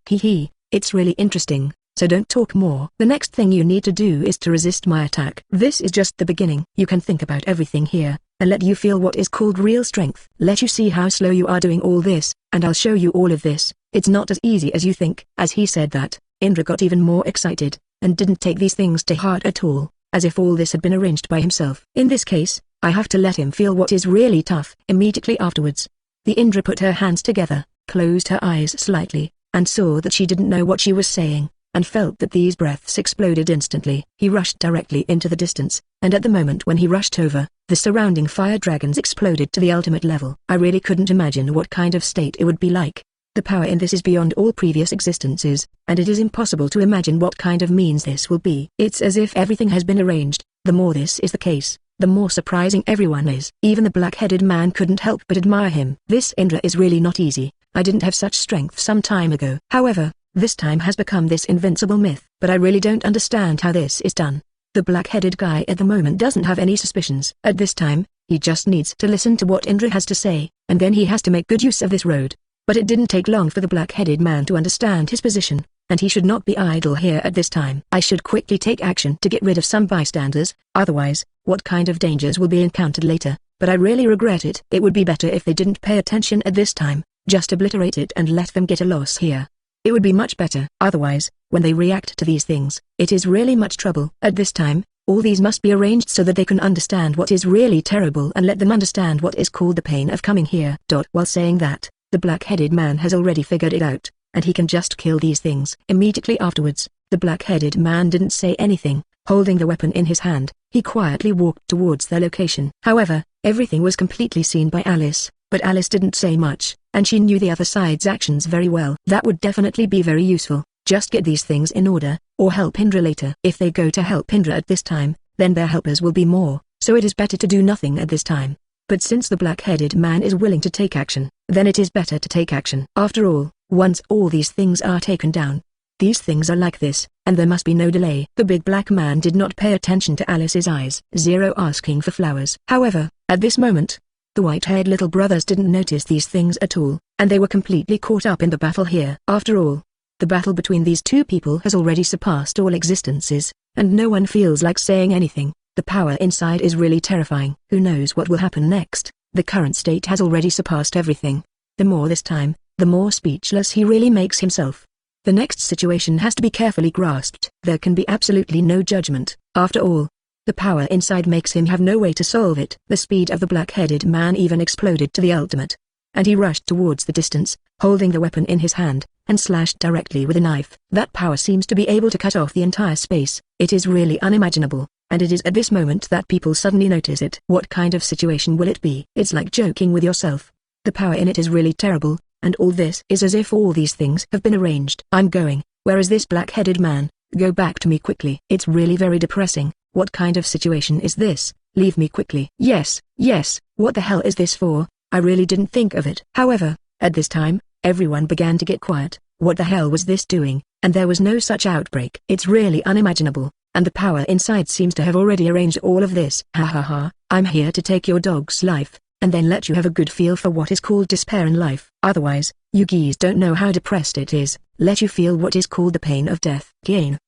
It's really interesting. So don't talk more. The next thing you need to do is to resist my attack. This is just the beginning. You can think about everything here, and let you feel what is called real strength. Let you see how slow you are doing all this, and I'll show you all of this. It's not as easy as you think. As he said that, Indra got even more excited, and didn't take these things to heart at all, as if all this had been arranged by himself. In this case, I have to let him feel what is really tough. Immediately afterwards, the Indra put her hands together, closed her eyes slightly, and saw that she didn't know what she was saying, and felt that these breaths exploded instantly. He rushed directly into the distance, and at the moment when he rushed over, the surrounding fire dragons exploded to the ultimate level. I really couldn't imagine what kind of state it would be like. The power in this is beyond all previous existences, and it is impossible to imagine what kind of means this will be. It's as if everything has been arranged. The more this is the case, the more surprising everyone is. Even the black-headed man couldn't help but admire him. This Indra is really not easy. I didn't have such strength some time ago. However, this time has become this invincible myth. But I really don't understand how this is done. The black-headed guy at the moment doesn't have any suspicions. At this time, he just needs to listen to what Indra has to say, and then he has to make good use of this road. But it didn't take long for the black-headed man to understand his position. and he should not be idle here at this time. I should quickly take action to get rid of some bystanders, otherwise, what kind of dangers will be encountered later, but I really regret it. It would be better if they didn't pay attention at this time, just obliterate it and let them get a loss here. It would be much better. Otherwise, when they react to these things, it is really much trouble. At this time, all these must be arranged so that they can understand what is really terrible and let them understand what is called the pain of coming here. While saying that, the black-headed man has already figured it out, and he can just kill these things. Immediately afterwards, the black-headed man didn't say anything. Holding the weapon in his hand, he quietly walked towards their location. However, everything was completely seen by Alice, but Alice didn't say much, and she knew the other side's actions very well. That would definitely be very useful. Just get these things in order, or help Indra later. If they go to help Indra at this time, then their helpers will be more, so it is better to do nothing at this time. But since the black-headed man is willing to take action, then it is better to take action. After all, once all these things are taken down, these things are like this, and there must be no delay. The big black man did not pay attention to Alice's eyes. Zero asking for flowers. However, at this moment, the white-haired little brothers didn't notice these things at all, and they were completely caught up in the battle here. After all, the battle between these two people has already surpassed all existences, and no one feels like saying anything. The power inside is really terrifying. Who knows what will happen next? The current state has already surpassed everything. The more this time, the more speechless he really makes himself. The next situation has to be carefully grasped. There can be absolutely no judgment. After all, the power inside makes him have no way to solve it. The speed of the black-headed man even exploded to the ultimate, and he rushed towards the distance, holding the weapon in his hand, and slashed directly with a knife. That power seems to be able to cut off the entire space. It is really unimaginable, and it is at this moment that people suddenly notice it. What kind of situation will it be? It's like joking with yourself. The power in it is really terrible, and all this is as if all these things have been arranged. I'm going. Where is this black-headed man? Go back to me quickly. It's really very depressing. What kind of situation is this? Leave me quickly. Yes, what the hell is this for? I really didn't think of it. However, at this time, everyone began to get quiet. What the hell was this doing? And there was no such outbreak. It's really unimaginable, and the power inside seems to have already arranged all of this. Ha ha ha, I'm here to take your dog's life, and then let you have a good feel for what is called despair in life. Otherwise, you geese don't know how depressed it is. Let you feel what is called the pain of death. Gain.